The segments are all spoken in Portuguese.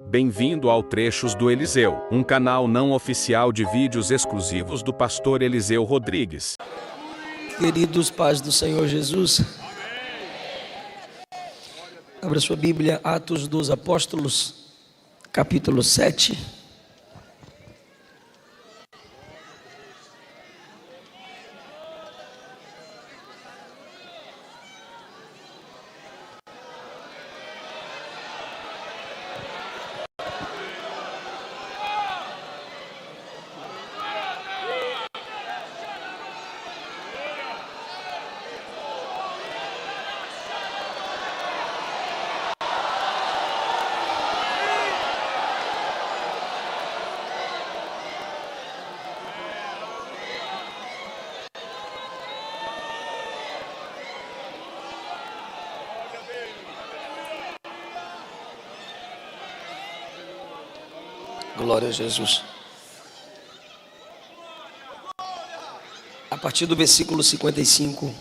Bem-vindo ao Trechos do Eliseu, um canal não oficial de vídeos exclusivos do pastor Eliseu Rodrigues. Queridos pais do Senhor Jesus, abra sua Bíblia, Atos dos Apóstolos, capítulo 7. Glória a Jesus. A partir do versículo 55.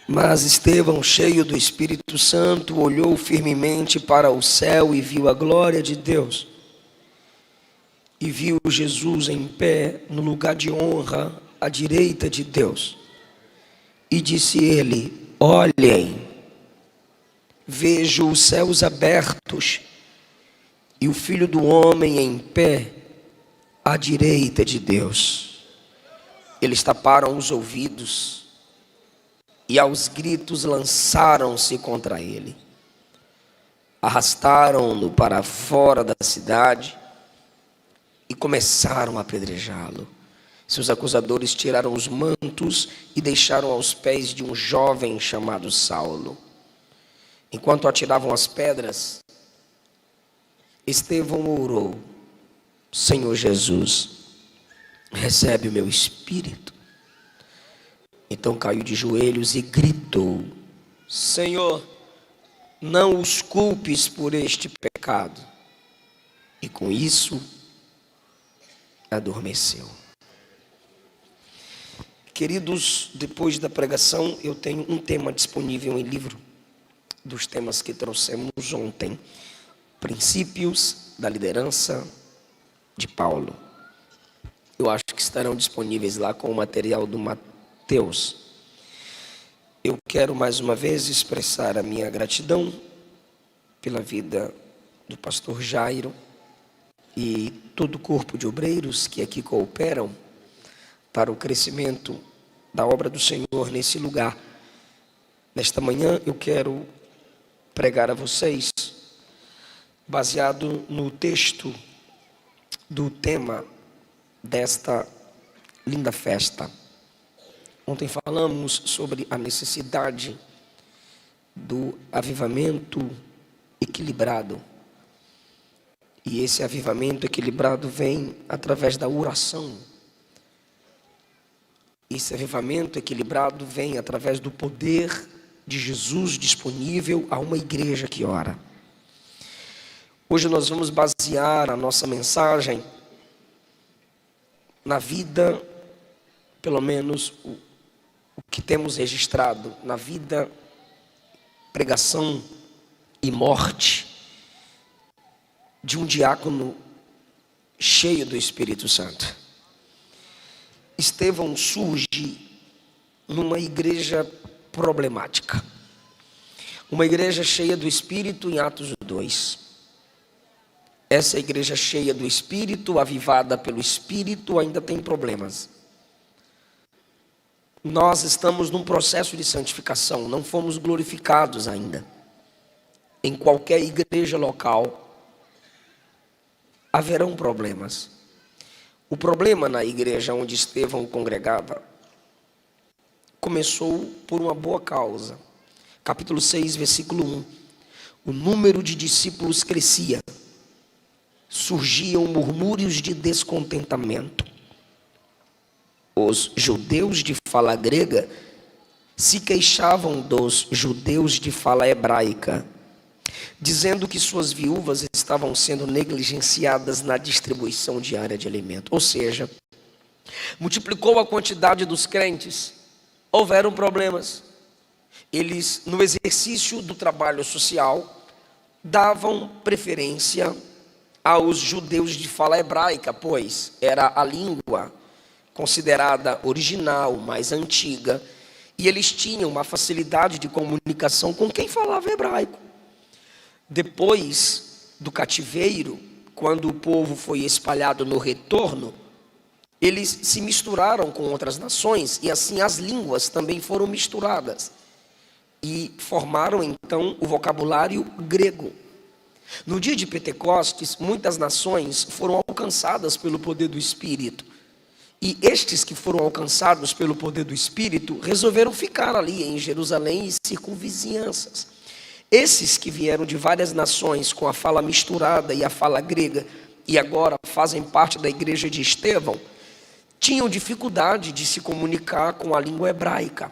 Mas Estevão, cheio do Espírito Santo, olhou firmemente para o céu e viu a glória de Deus. E viu Jesus em pé no lugar de honra à direita de Deus. E disse ele: olhem, vejo os céus abertos e o Filho do Homem em pé à direita de Deus. Eles taparam os ouvidos e aos gritos lançaram-se contra ele. Arrastaram-no para fora da cidade e começaram a apedrejá-lo. Seus acusadores tiraram os mantos e deixaram aos pés de um jovem chamado Saulo. Enquanto atiravam as pedras, Estevão orou: Senhor Jesus, recebe o meu espírito. Então caiu de joelhos e gritou: Senhor, não os culpes por este pecado. E com isso, adormeceu. Queridos, depois da pregação, eu tenho um tema disponível em livro, dos temas que trouxemos ontem: princípios da liderança de Paulo. Eu acho que estarão disponíveis lá com o material do Mateus. Eu quero mais uma vez expressar a minha gratidão pela vida do pastor Jairo e todo o corpo de obreiros que aqui cooperam para o crescimento da obra do Senhor nesse lugar. Nesta manhã eu quero pregar a vocês baseado no texto do tema desta linda festa. Ontem falamos sobre a necessidade do avivamento equilibrado. E esse avivamento equilibrado vem através da oração. Esse avivamento equilibrado vem através do poder de Jesus disponível a uma igreja que ora. Hoje nós vamos basear a nossa mensagem na vida, pelo menos o que temos registrado, na vida, pregação e morte de um diácono cheio do Espírito Santo. Estevão surge numa igreja problemática. Uma igreja cheia do Espírito em Atos 2. Essa igreja cheia do Espírito, avivada pelo Espírito, ainda tem problemas. Nós estamos num processo de santificação, não fomos glorificados ainda. Em qualquer igreja local, haverão problemas. O problema na igreja onde Estevão congregava começou por uma boa causa. Capítulo 6, versículo 1. O número de discípulos crescia. Surgiam murmúrios de descontentamento. Os judeus de fala grega se queixavam dos judeus de fala hebraica, dizendo que suas viúvas estavam sendo negligenciadas na distribuição diária de alimento. Ou seja, multiplicou a quantidade dos crentes, houveram problemas. Eles, no exercício do trabalho social, davam preferência aos judeus de fala hebraica, pois era a língua considerada original, mais antiga, e eles tinham uma facilidade de comunicação com quem falava hebraico. Depois do cativeiro, quando o povo foi espalhado no retorno, eles se misturaram com outras nações, e assim as línguas também foram misturadas, e formaram então o vocabulário grego. No dia de Pentecostes, muitas nações foram alcançadas pelo poder do Espírito. E estes que foram alcançados pelo poder do Espírito resolveram ficar ali em Jerusalém e circunvizinhanças. Esses que vieram de várias nações com a fala misturada e a fala grega e agora fazem parte da igreja de Estevão, tinham dificuldade de se comunicar com a língua hebraica.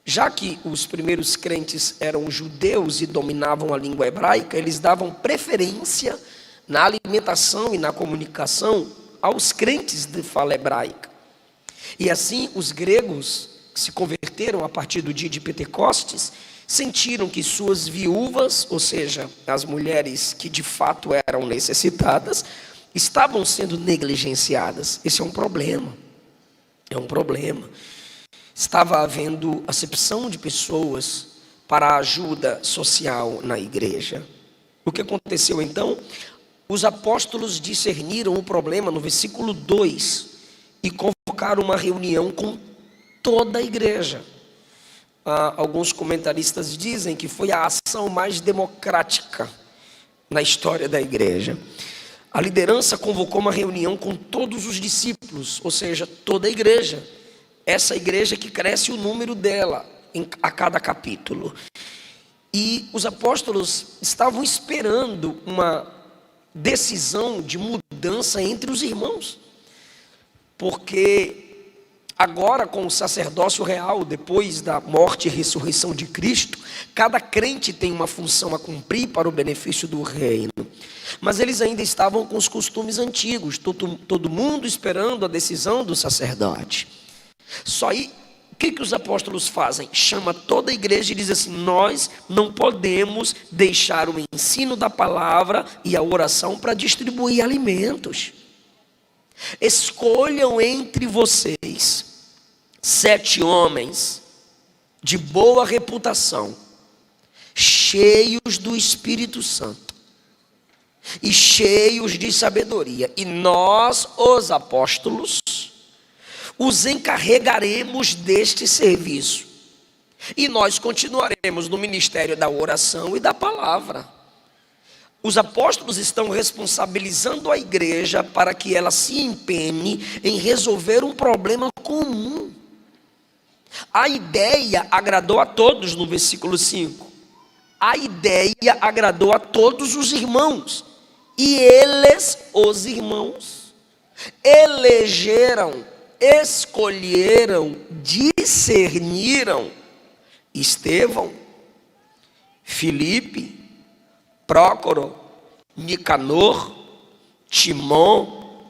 Já que os primeiros crentes eram judeus e dominavam a língua hebraica, eles davam preferência na alimentação e na comunicação aos crentes de fala hebraica. E assim os gregos que se converteram a partir do dia de Pentecostes sentiram que suas viúvas, ou seja, as mulheres que de fato eram necessitadas, estavam sendo negligenciadas. Esse é um problema. É um problema. Estava havendo acepção de pessoas para a ajuda social na igreja. O que aconteceu então? Os apóstolos discerniram o problema no versículo 2 e convocaram uma reunião com toda a igreja. Alguns comentaristas dizem que foi a ação mais democrática na história da igreja. A liderança convocou uma reunião com todos os discípulos, ou seja, toda a igreja. Essa igreja que cresce o número dela a cada capítulo. E os apóstolos estavam esperando uma decisão de mudança entre os irmãos. Porque agora, com o sacerdócio real, depois da morte e ressurreição de Cristo, cada crente tem uma função a cumprir para o benefício do reino. Mas eles ainda estavam com os costumes antigos, todo mundo esperando a decisão do sacerdote. Só aí, o que os apóstolos fazem? Chama toda a igreja e diz assim: nós não podemos deixar o ensino da palavra e a oração para distribuir alimentos. Escolham entre vocês 7 homens de boa reputação, cheios do Espírito Santo e cheios de sabedoria, e nós, os apóstolos, os encarregaremos deste serviço, e nós continuaremos no ministério da oração e da palavra. Os apóstolos estão responsabilizando a igreja para que ela se empenhe em resolver um problema comum. A ideia agradou a todos no versículo 5. A ideia agradou a todos os irmãos, e eles, os irmãos, elegeram, escolheram, discerniram Estevão, Filipe, Prócoro, Nicanor, Timon,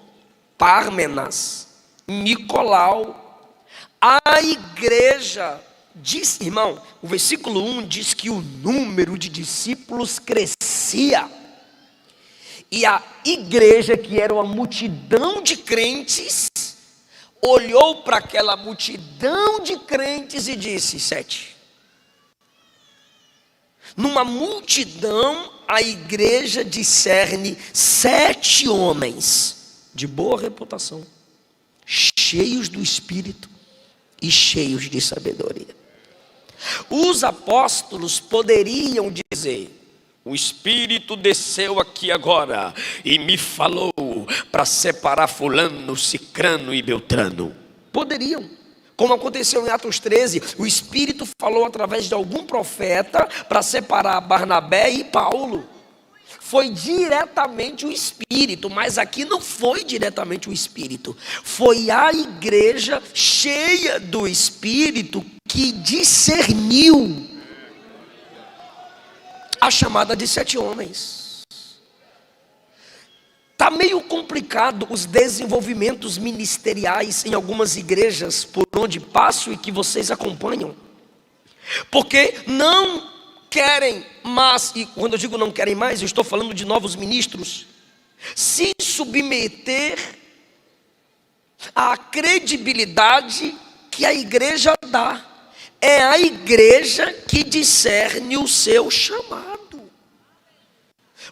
Pármenas, Nicolau. A igreja diz, irmão, o versículo 1 diz que o número de discípulos crescia. E a igreja, que era uma multidão de crentes, olhou para aquela multidão de crentes e disse: 7. Numa multidão, a igreja discerne 7 homens de boa reputação, cheios do Espírito e cheios de sabedoria. Os apóstolos poderiam dizer: o Espírito desceu aqui agora e me falou para separar fulano, cicrano e beltrano. Poderiam. Como aconteceu em Atos 13, o Espírito falou através de algum profeta para separar Barnabé e Paulo. Foi diretamente o Espírito, mas aqui não foi diretamente o Espírito. Foi a igreja cheia do Espírito que discerniu a chamada de 7 homens. Está meio complicado os desenvolvimentos ministeriais em algumas igrejas por onde passo e que vocês acompanham. Porque não querem mais, e quando eu digo não querem mais, eu estou falando de novos ministros, se submeter à credibilidade que a igreja dá. É a igreja que discerne o seu chamado.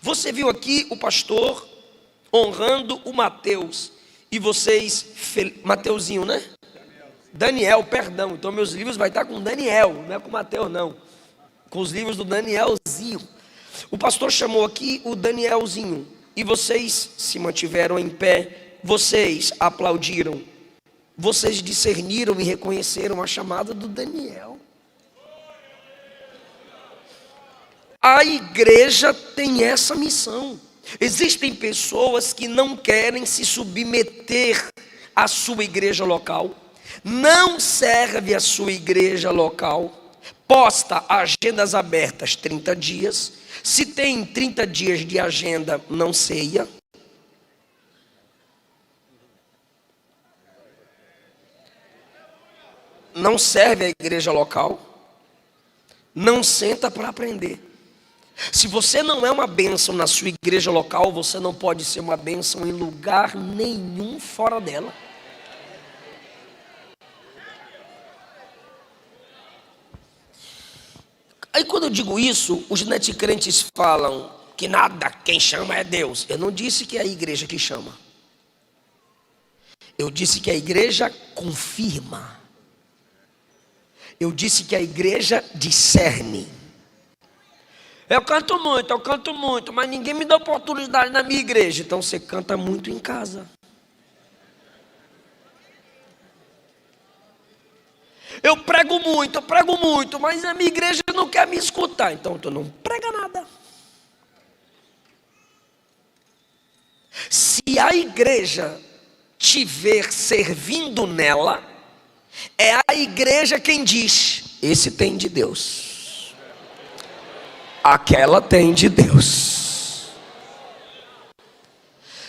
Você viu aqui o pastor honrando o Mateus, e vocês, Mateuzinho, né? Daniel, perdão, então meus livros vai estar com Daniel, não é com Mateus não, com os livros do Danielzinho. O pastor chamou aqui o Danielzinho, e vocês se mantiveram em pé, vocês aplaudiram, vocês discerniram e reconheceram a chamada do Daniel. A igreja tem essa missão. Existem pessoas que não querem se submeter à sua igreja local, não serve a sua igreja local, posta agendas abertas 30 dias, se tem 30 dias de agenda, não ceia. Não serve a igreja local, não senta para aprender. Se você não é uma bênção na sua igreja local, você não pode ser uma bênção em lugar nenhum fora dela. Aí quando eu digo isso, os neticrentes falam que nada, quem chama é Deus. Eu não disse que é a igreja que chama. Eu disse que a igreja confirma. Eu disse que a igreja discerne. Eu canto muito, mas ninguém me dá oportunidade na minha igreja. Então você canta muito em casa. Eu prego muito, mas a minha igreja não quer me escutar. Então tu não prega nada. Se a igreja te ver servindo nela, é a igreja quem diz: esse tem de Deus, aquela tem de Deus.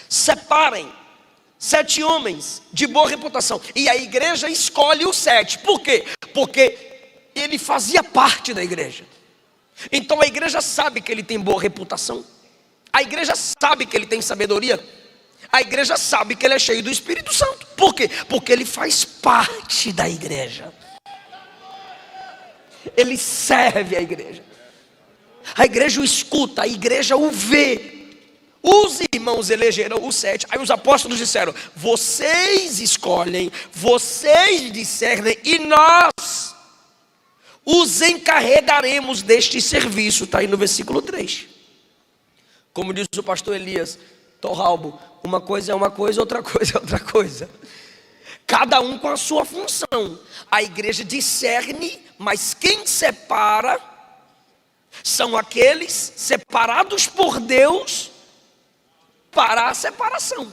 Separem 7 homens de boa reputação, e a igreja escolhe os 7. Por quê? Porque ele fazia parte da igreja. Então a igreja sabe que ele tem boa reputação, a igreja sabe que ele tem sabedoria, a igreja sabe que ele é cheio do Espírito Santo. Por quê? Porque ele faz parte da igreja, ele serve a igreja o escuta, a igreja o vê. Os irmãos elegeram os 7, aí os apóstolos disseram: vocês escolhem, vocês discernem, e nós os encarregaremos deste serviço. Está aí no versículo 3. Como diz o pastor Elias Torralbo, uma coisa é uma coisa, outra coisa é outra coisa. Cada um com a sua função. A igreja discerne, mas quem separa são aqueles separados por Deus para a separação.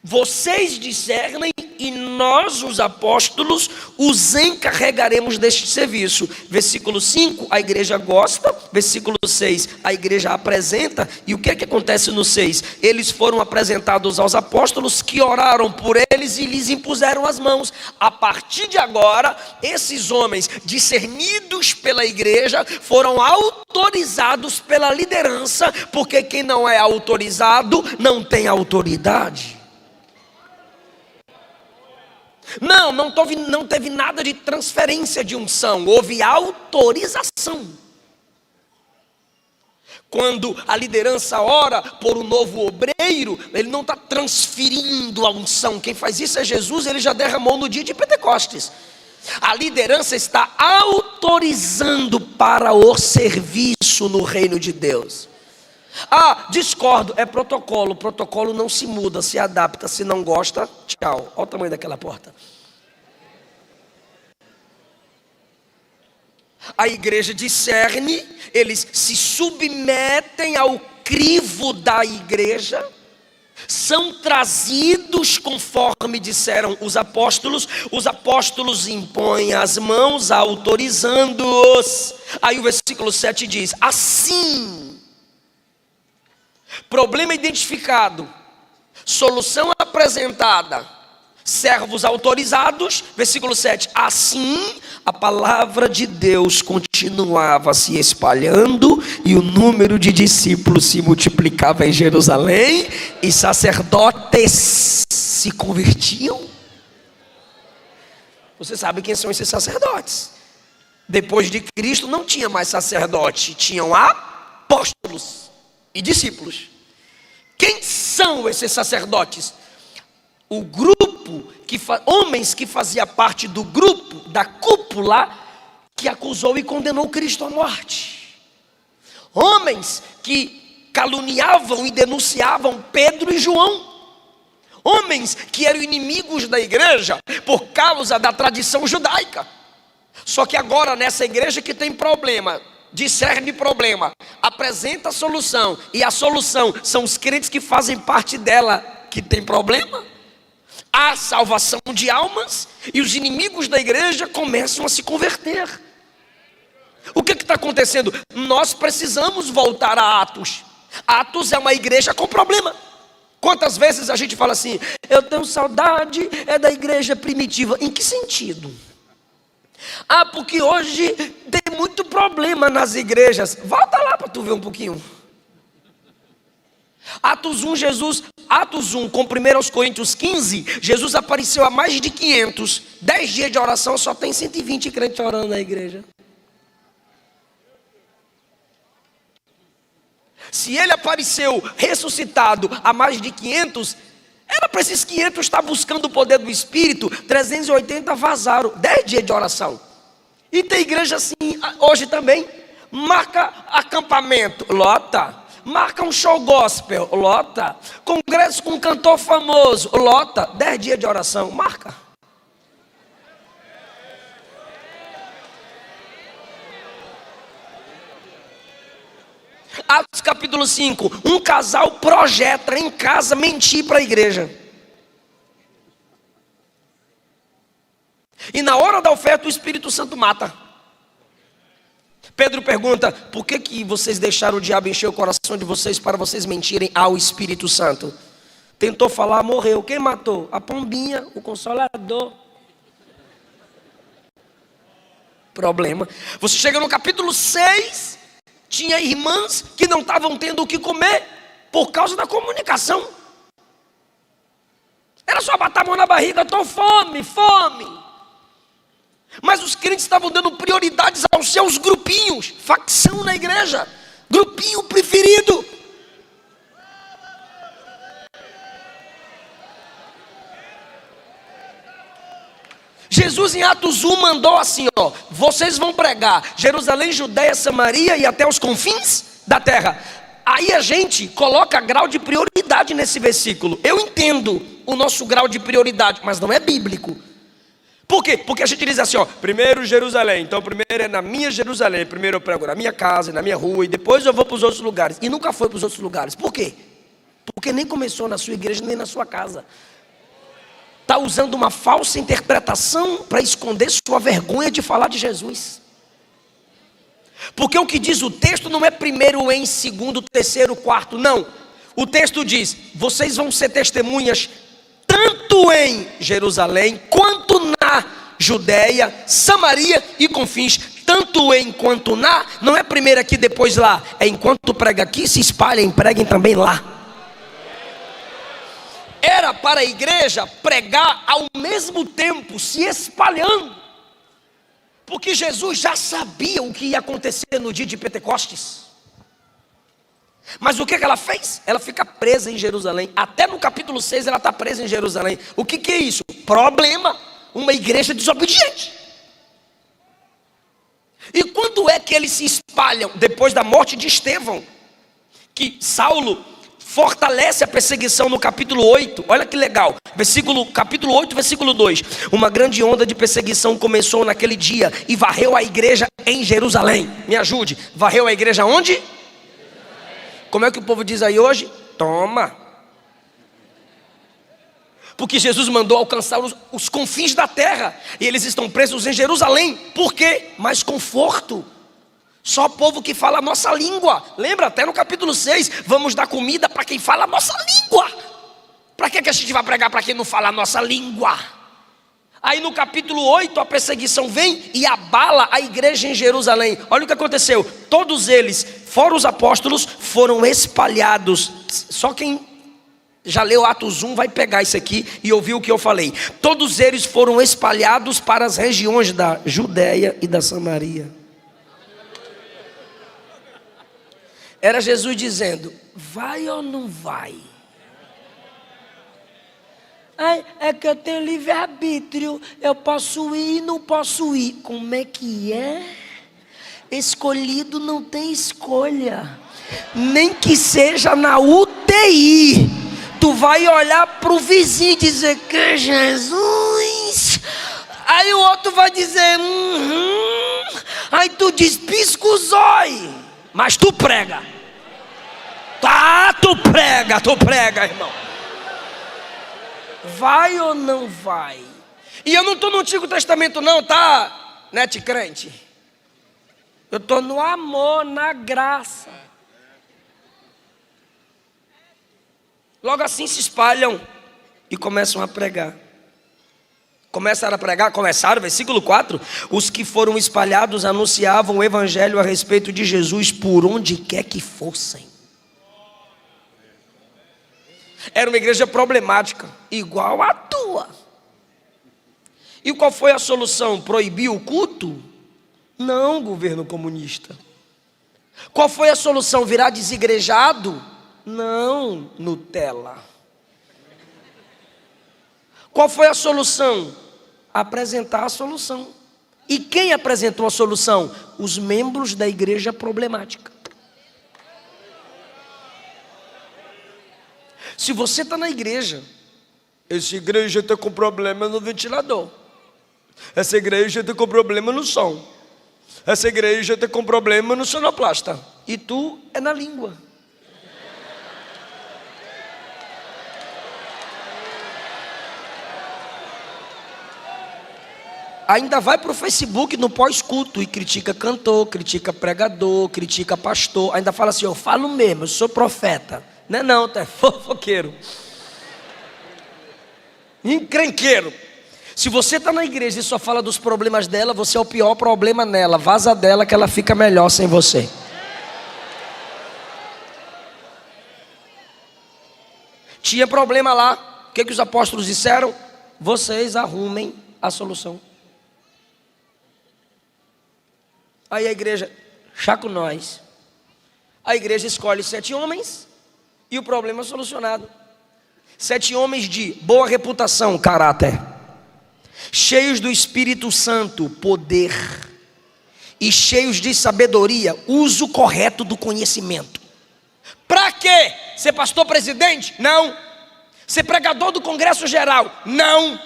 Vocês discernem e nós, os apóstolos, os encarregaremos deste serviço. Versículo 5, a igreja gosta. Versículo 6, a igreja apresenta. E o que é que acontece no 6? Eles foram apresentados aos apóstolos, que oraram por eles e lhes impuseram as mãos. A partir de agora, esses homens discernidos pela igreja foram autorizados pela liderança, porque quem não é autorizado não tem autoridade. Não teve nada de transferência de unção, houve autorização. Quando a liderança ora por um novo obreiro, ele não está transferindo a unção. Quem faz isso é Jesus, ele já derramou no dia de Pentecostes. A liderança está autorizando para o serviço no reino de Deus. Ah, discordo, é protocolo. Protocolo não se muda, se adapta. Se não gosta, tchau. Olha o tamanho daquela porta. A igreja discerne, eles se submetem ao crivo da igreja, são trazidos conforme disseram os apóstolos impõem as mãos, autorizando-os. Aí o versículo 7 diz: assim, problema identificado, solução apresentada, servos autorizados, versículo 7. Assim, a palavra de Deus continuava se espalhando e o número de discípulos se multiplicava em Jerusalém e sacerdotes se convertiam. Você sabe quem são esses sacerdotes? Depois de Cristo não tinha mais sacerdote, tinham apóstolos e discípulos. Quem são esses sacerdotes? O grupo, homens que fazia parte do grupo, da cúpula, que acusou e condenou Cristo à morte. Homens que caluniavam e denunciavam Pedro e João. Homens que eram inimigos da igreja por causa da tradição judaica. Só que agora nessa igreja que tem problema, discerne problema, apresenta a solução, e a solução são os crentes que fazem parte dela que tem problema. Há salvação de almas e os inimigos da igreja começam a se converter. O que está acontecendo? Nós precisamos voltar a Atos. Atos é uma igreja com problema. Quantas vezes a gente fala assim: eu tenho saudade da igreja primitiva. Em que sentido? Porque hoje tem muito problema nas igrejas. Volta lá para tu ver um pouquinho. Atos 1, com 1 Coríntios 15, Jesus apareceu a mais de 500. 10 dias de oração, só tem 120 crentes orando na igreja. Se ele apareceu ressuscitado a mais de 500, era para esses 500 estar buscando o poder do Espírito. 380 vazaram, 10 dias de oração. E tem igreja assim hoje também. Marca acampamento, lota. Marca um show gospel, lota. Congresso com um cantor famoso, lota. 10 dias de oração, marca. Atos capítulo 5. Um casal projeta em casa mentir para a igreja. E na hora da oferta o Espírito Santo mata. Pedro pergunta: por que vocês deixaram o diabo encher o coração de vocês para vocês mentirem ao Espírito Santo? Tentou falar, morreu. Quem matou? A pombinha, o consolador. Problema. Você chega no capítulo 6, tinha irmãs que não estavam tendo o que comer por causa da comunicação. Era só botar a mão na barriga: estou fome. Mas os crentes estavam dando prioridades aos seus grupinhos, facção na igreja, grupinho preferido. Jesus em Atos 1 mandou assim: vocês vão pregar Jerusalém, Judeia, Samaria e até os confins da terra. Aí a gente coloca grau de prioridade nesse versículo. Eu entendo o nosso grau de prioridade, mas não é bíblico. Por quê? Porque a gente diz assim: primeiro Jerusalém, então primeiro é na minha Jerusalém, primeiro eu prego na minha casa, na minha rua, e depois eu vou para os outros lugares. E nunca foi para os outros lugares. Por quê? Porque nem começou na sua igreja, nem na sua casa. Está usando uma falsa interpretação para esconder sua vergonha de falar de Jesus. Porque o que diz o texto não é primeiro em, segundo, terceiro, quarto, não. O texto diz: vocês vão ser testemunhas tanto em Jerusalém, quanto na Judeia, Samaria e confins. Tanto em quanto na, não é primeiro aqui, depois lá. É enquanto prega aqui, se espalhem, preguem também lá. Era para a igreja pregar ao mesmo tempo, se espalhando. Porque Jesus já sabia o que ia acontecer no dia de Pentecostes. Mas o que ela fez? Ela fica presa em Jerusalém. Até no capítulo 6 ela está presa em Jerusalém. O que é isso? Problema. Uma igreja desobediente. E quando é que eles se espalham? Depois da morte de Estevão. Que Saulo fortalece a perseguição no capítulo 8. Olha que legal. Capítulo 8, versículo 2. Uma grande onda de perseguição começou naquele dia e varreu a igreja em Jerusalém. Me ajude. Varreu a igreja onde? Como é que o povo diz aí hoje? Toma. Porque Jesus mandou alcançar os confins da terra. E eles estão presos em Jerusalém. Por quê? Mais conforto. Só povo que fala a nossa língua. Lembra? Até no capítulo 6. Vamos dar comida para quem fala a nossa língua. Para que a gente vai pregar para quem não fala a nossa língua? Aí no capítulo 8 a perseguição vem e abala a igreja em Jerusalém. Olha o que aconteceu. Todos eles, fora os apóstolos, foram espalhados. Só quem já leu Atos 1 vai pegar isso aqui e ouvir o que eu falei. Todos eles foram espalhados para as regiões da Judéia e da Samaria. Era Jesus dizendo: vai ou não vai? É que eu tenho livre-arbítrio, eu posso ir e não posso ir. Como é que é? Escolhido não tem escolha, nem que seja na UTI. Tu vai olhar para o vizinho e dizer que Jesus. Aí o outro vai dizer Aí tu diz pisca o zóio, mas tu prega. Tá, tu prega, irmão. Vai ou não vai? E eu não estou no Antigo Testamento não, tá, Nete crente? Eu estou no amor, na graça. Logo assim se espalham e começam a pregar. Começaram, versículo 4. Os que foram espalhados anunciavam o evangelho a respeito de Jesus por onde quer que fossem. Era uma igreja problemática, igual a tua. E qual foi a solução? Proibir o culto? Não, governo comunista. Qual foi a solução? Virar desigrejado? Não, Nutella. Qual foi a solução? Apresentar a solução. E quem apresentou a solução? Os membros da igreja problemática. Se você está na igreja, essa igreja está com problema no ventilador, essa igreja está com problema no som, essa igreja está com problema no sonoplasta, e tu é na língua. Ainda vai para o Facebook no pós-culto e critica cantor, critica pregador, critica pastor. Ainda fala assim: eu falo mesmo, eu sou profeta. Não, tu é fofoqueiro, encrenqueiro. Se você está na igreja e só fala dos problemas dela, você é o pior problema nela. Vaza dela que ela fica melhor sem você. Tinha problema lá. O que os apóstolos disseram? Vocês arrumem a solução. Aí a igreja, chá com nós. A igreja escolhe 7 homens e o problema é solucionado. 7 homens de boa reputação, caráter, cheios do Espírito Santo, poder, e cheios de sabedoria, uso correto do conhecimento. Para quê? Ser pastor presidente? Não. Ser pregador do Congresso Geral? Não.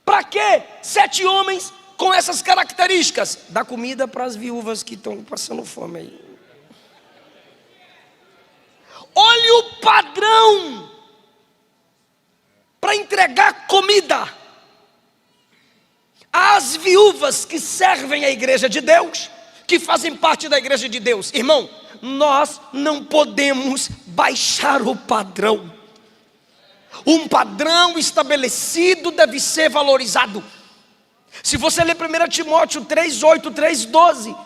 Para quê? 7 homens com essas características. Dá comida para as viúvas que estão passando fome aí. Olhe o padrão para entregar comida às viúvas que servem a igreja de Deus, que fazem parte da igreja de Deus. Irmão, nós não podemos baixar o padrão. Um padrão estabelecido deve ser valorizado. Se você ler 1 Timóteo 3:8, 3:12,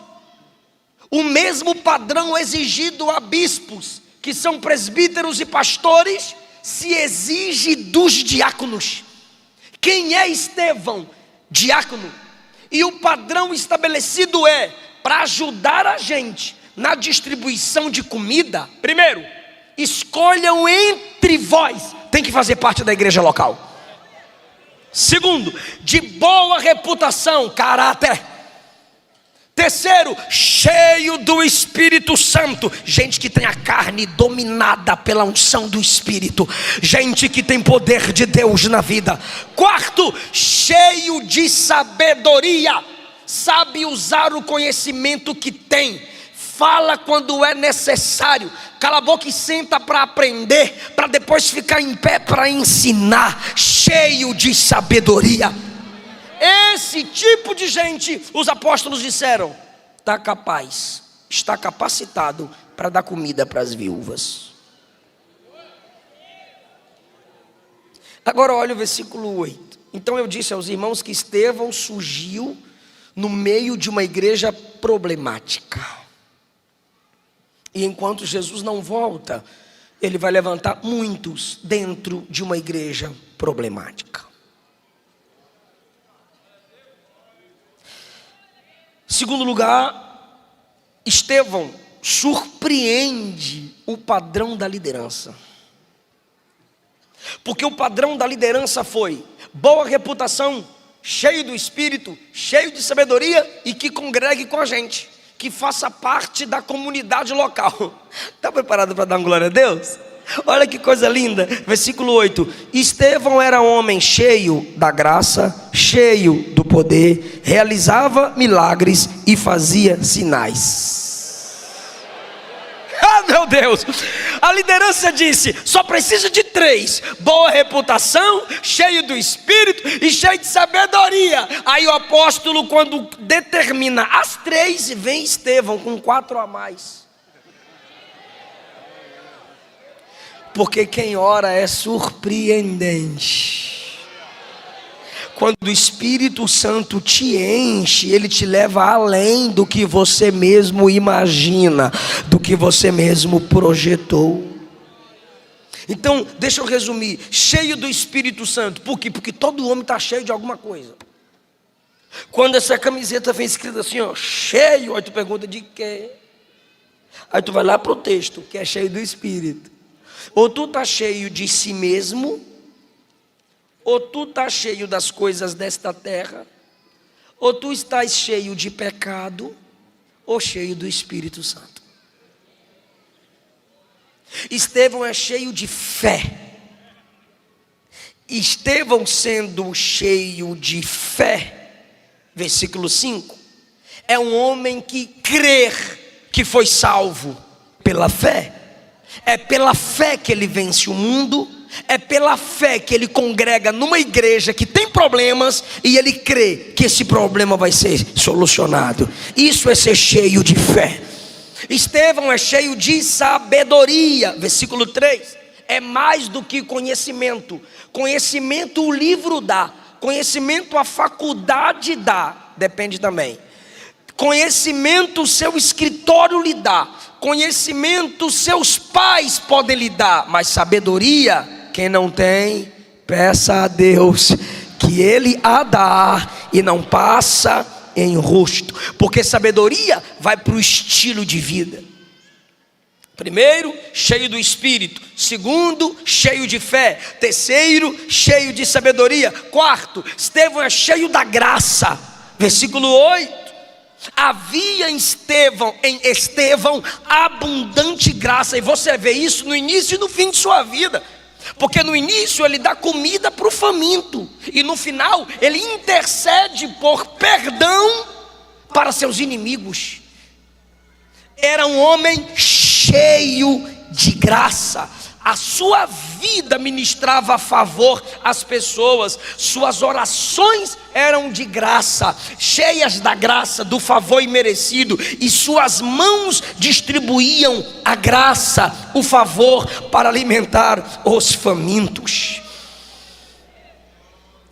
o mesmo padrão exigido a bispos, que são presbíteros e pastores, se exige dos diáconos. Quem é Estevão? Diácono. E o padrão estabelecido é para ajudar a gente na distribuição de comida. Primeiro, escolham entre vós, tem que fazer parte da igreja local. Segundo, de boa reputação, caráter. Terceiro, cheio do Espírito Santo. Gente que tem a carne dominada pela unção do Espírito. Gente que tem poder de Deus na vida. Quarto, cheio de sabedoria. Sabe usar o conhecimento que tem. Fala quando é necessário. Cala a boca e senta para aprender, para depois ficar em pé para ensinar. Cheio de sabedoria. Esse tipo de gente, os apóstolos disseram, está capaz, está capacitado para dar comida para as viúvas. Agora olha o versículo 8. Então eu disse aos irmãos que Estevão surgiu no meio de uma igreja problemática. E enquanto Jesus não volta, ele vai levantar muitos dentro de uma igreja problemática. Segundo lugar, Estevão surpreende o padrão da liderança. Porque o padrão da liderança foi boa reputação, cheio do Espírito, cheio de sabedoria e que congregue com a gente, que faça parte da comunidade local. Está preparado para dar uma glória a Deus? Olha que coisa linda, versículo 8. Estevão era homem cheio da graça, cheio do poder, realizava milagres e fazia sinais. Ah, meu Deus, a liderança disse, só precisa de 3, boa reputação, cheio do Espírito e cheio de sabedoria. Aí o apóstolo, quando determina as 3, vem Estevão com 4 a mais. Porque quem ora é surpreendente. Quando o Espírito Santo te enche, ele te leva além do que você mesmo imagina, do que você mesmo projetou. Então, deixa eu resumir, cheio do Espírito Santo. Por quê? Porque todo homem está cheio de alguma coisa. Quando essa camiseta vem escrita assim, ó, cheio, aí tu pergunta de quê? Aí tu vai lá para o texto, que é cheio do Espírito. Ou tu está cheio de si mesmo, ou tu estás cheio das coisas desta terra, ou tu estás cheio de pecado, ou cheio do Espírito Santo. Estevão é cheio de fé. Estevão sendo cheio de fé, versículo 5, é um homem que crê que foi salvo pela fé. É pela fé que ele vence o mundo. É pela fé que ele congrega numa igreja que tem problemas e ele crê que esse problema vai ser solucionado. Isso é ser cheio de fé. Estevão é cheio de sabedoria, versículo 3. É mais do que conhecimento. Conhecimento o livro dá, conhecimento a faculdade dá, depende também. Conhecimento o seu escritório lhe dá, conhecimento seus pais podem lhe dar, mas sabedoria, quem não tem, peça a Deus que Ele a dá e não passa em rosto, porque sabedoria vai para o estilo de vida. Primeiro, cheio do Espírito. Segundo, cheio de fé. Terceiro, cheio de sabedoria. Quarto, Estevão é cheio da graça. Versículo 8. Havia em Estevão abundante graça. E você vê isso no início e no fim de sua vida. Porque no início ele dá comida para o faminto, e no final ele intercede por perdão para seus inimigos. Era um homem cheio de graça. A sua vida ministrava a favor às pessoas. Suas orações eram de graça, cheias da graça, do favor imerecido. E suas mãos distribuíam a graça, o favor para alimentar os famintos.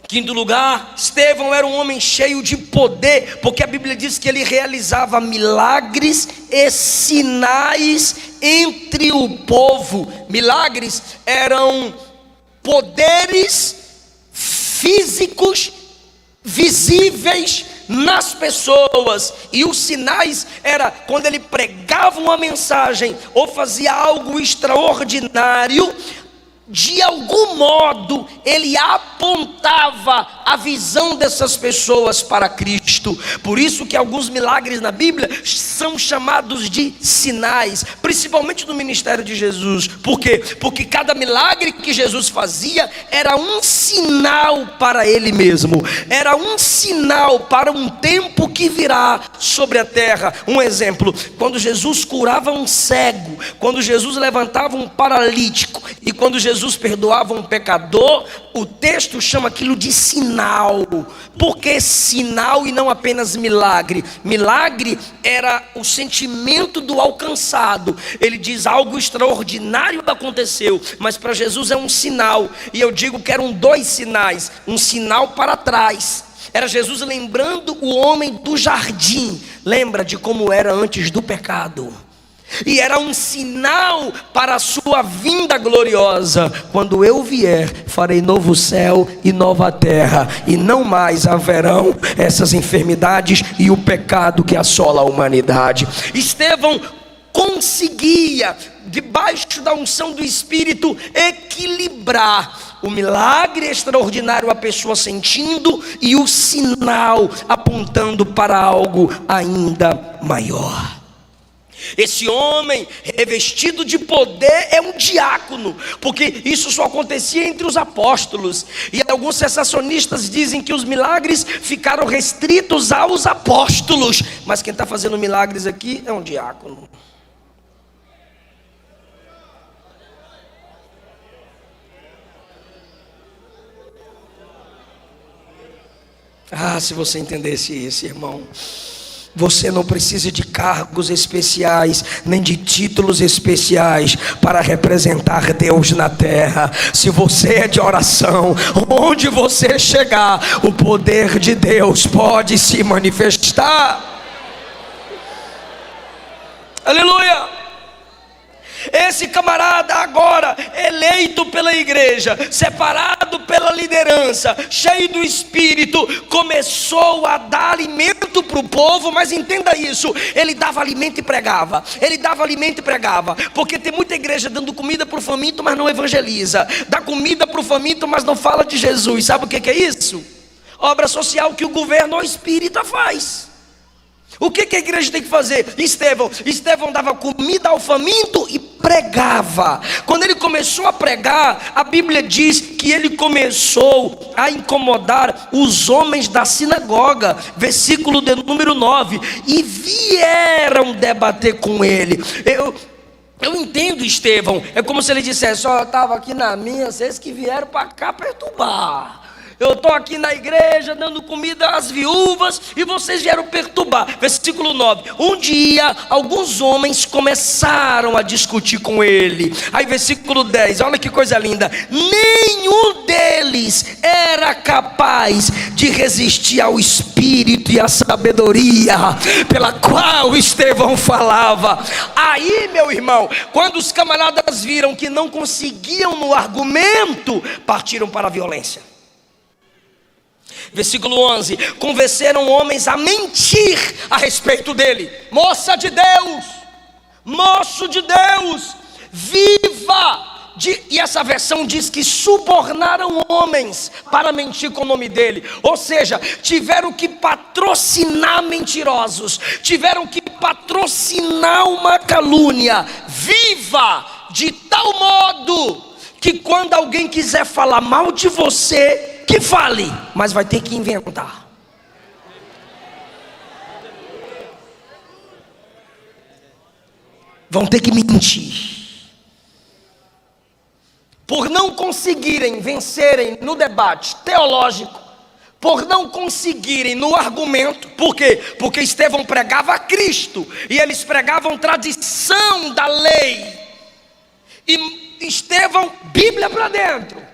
Quinto lugar, Estevão era um homem cheio de poder, porque a Bíblia diz que ele realizava milagres e sinais entre o povo. Milagres eram poderes físicos visíveis nas pessoas, e os sinais era quando ele pregava uma mensagem ou fazia algo extraordinário. De algum modo ele apontava a visão dessas pessoas para Cristo. Por isso que alguns milagres na Bíblia são chamados de sinais, principalmente no ministério de Jesus. Por quê? Porque cada milagre que Jesus fazia era um sinal para ele mesmo, era um sinal para um tempo que virá sobre a terra. Um exemplo, quando Jesus curava um cego, quando Jesus levantava um paralítico, e quando Jesus Jesus perdoava um pecador, o texto chama aquilo de sinal. Por que sinal e não apenas milagre? Milagre era o sentimento do alcançado. Ele diz algo extraordinário aconteceu, mas para Jesus é um sinal. E eu digo que eram dois sinais, um sinal para trás. Era Jesus lembrando o homem do jardim, lembra de como era antes do pecado. E era um sinal para a sua vinda gloriosa. Quando eu vier, farei novo céu e nova terra, e não mais haverão essas enfermidades e o pecado que assola a humanidade. Estevão conseguia, debaixo da unção do Espírito, equilibrar o milagre extraordinário, a pessoa sentindo, e o sinal apontando para algo ainda maior. Esse homem revestido de poder é um diácono, porque isso só acontecia entre os apóstolos. E alguns sensacionistas dizem que os milagres ficaram restritos aos apóstolos, mas quem está fazendo milagres aqui é um diácono. Ah, se você entendesse isso, irmão. Você não precisa de cargos especiais, nem de títulos especiais para representar Deus na terra. Se você é de oração, onde você chegar, o poder de Deus pode se manifestar. Aleluia! Esse camarada agora, eleito pela igreja, separado pela liderança, cheio do Espírito, começou a dar alimento para o povo. Mas entenda isso, ele dava alimento e pregava. Ele dava alimento e pregava. Porque tem muita igreja dando comida para o faminto, mas não evangeliza. Dá comida para o faminto, mas não fala de Jesus. Sabe o que é isso? Obra social que o governo espírita faz. O que a igreja tem que fazer? Estevão dava comida ao faminto e pregava. Quando ele começou a pregar, a Bíblia diz que ele começou a incomodar os homens da sinagoga. Versículo de número 9. E vieram debater com ele. Eu entendo Estevão. É como se ele dissesse: eu estava aqui na minha, vocês que vieram para cá perturbar. Eu estou aqui na igreja dando comida às viúvas e vocês vieram perturbar. Versículo 9. Um dia alguns homens começaram a discutir com ele. Aí versículo 10, olha que coisa linda. Nenhum deles era capaz de resistir ao espírito e à sabedoria pela qual Estevão falava. Aí, meu irmão, quando os camaradas viram que não conseguiam no argumento, partiram para a violência. Versículo 11. Convenceram homens a mentir a respeito dele. Moça de Deus, moço de Deus, viva! E essa versão diz que subornaram homens para mentir com o nome dele. Ou seja, tiveram que patrocinar mentirosos, tiveram que patrocinar uma calúnia viva, de tal modo que quando alguém quiser falar mal de você, que fale, mas vai ter que inventar. Vão ter que mentir. Por não conseguirem vencerem no debate teológico, por não conseguirem no argumento. Por quê? Porque Estevão pregava a Cristo, e eles pregavam tradição da lei. E Estevão, Bíblia para dentro.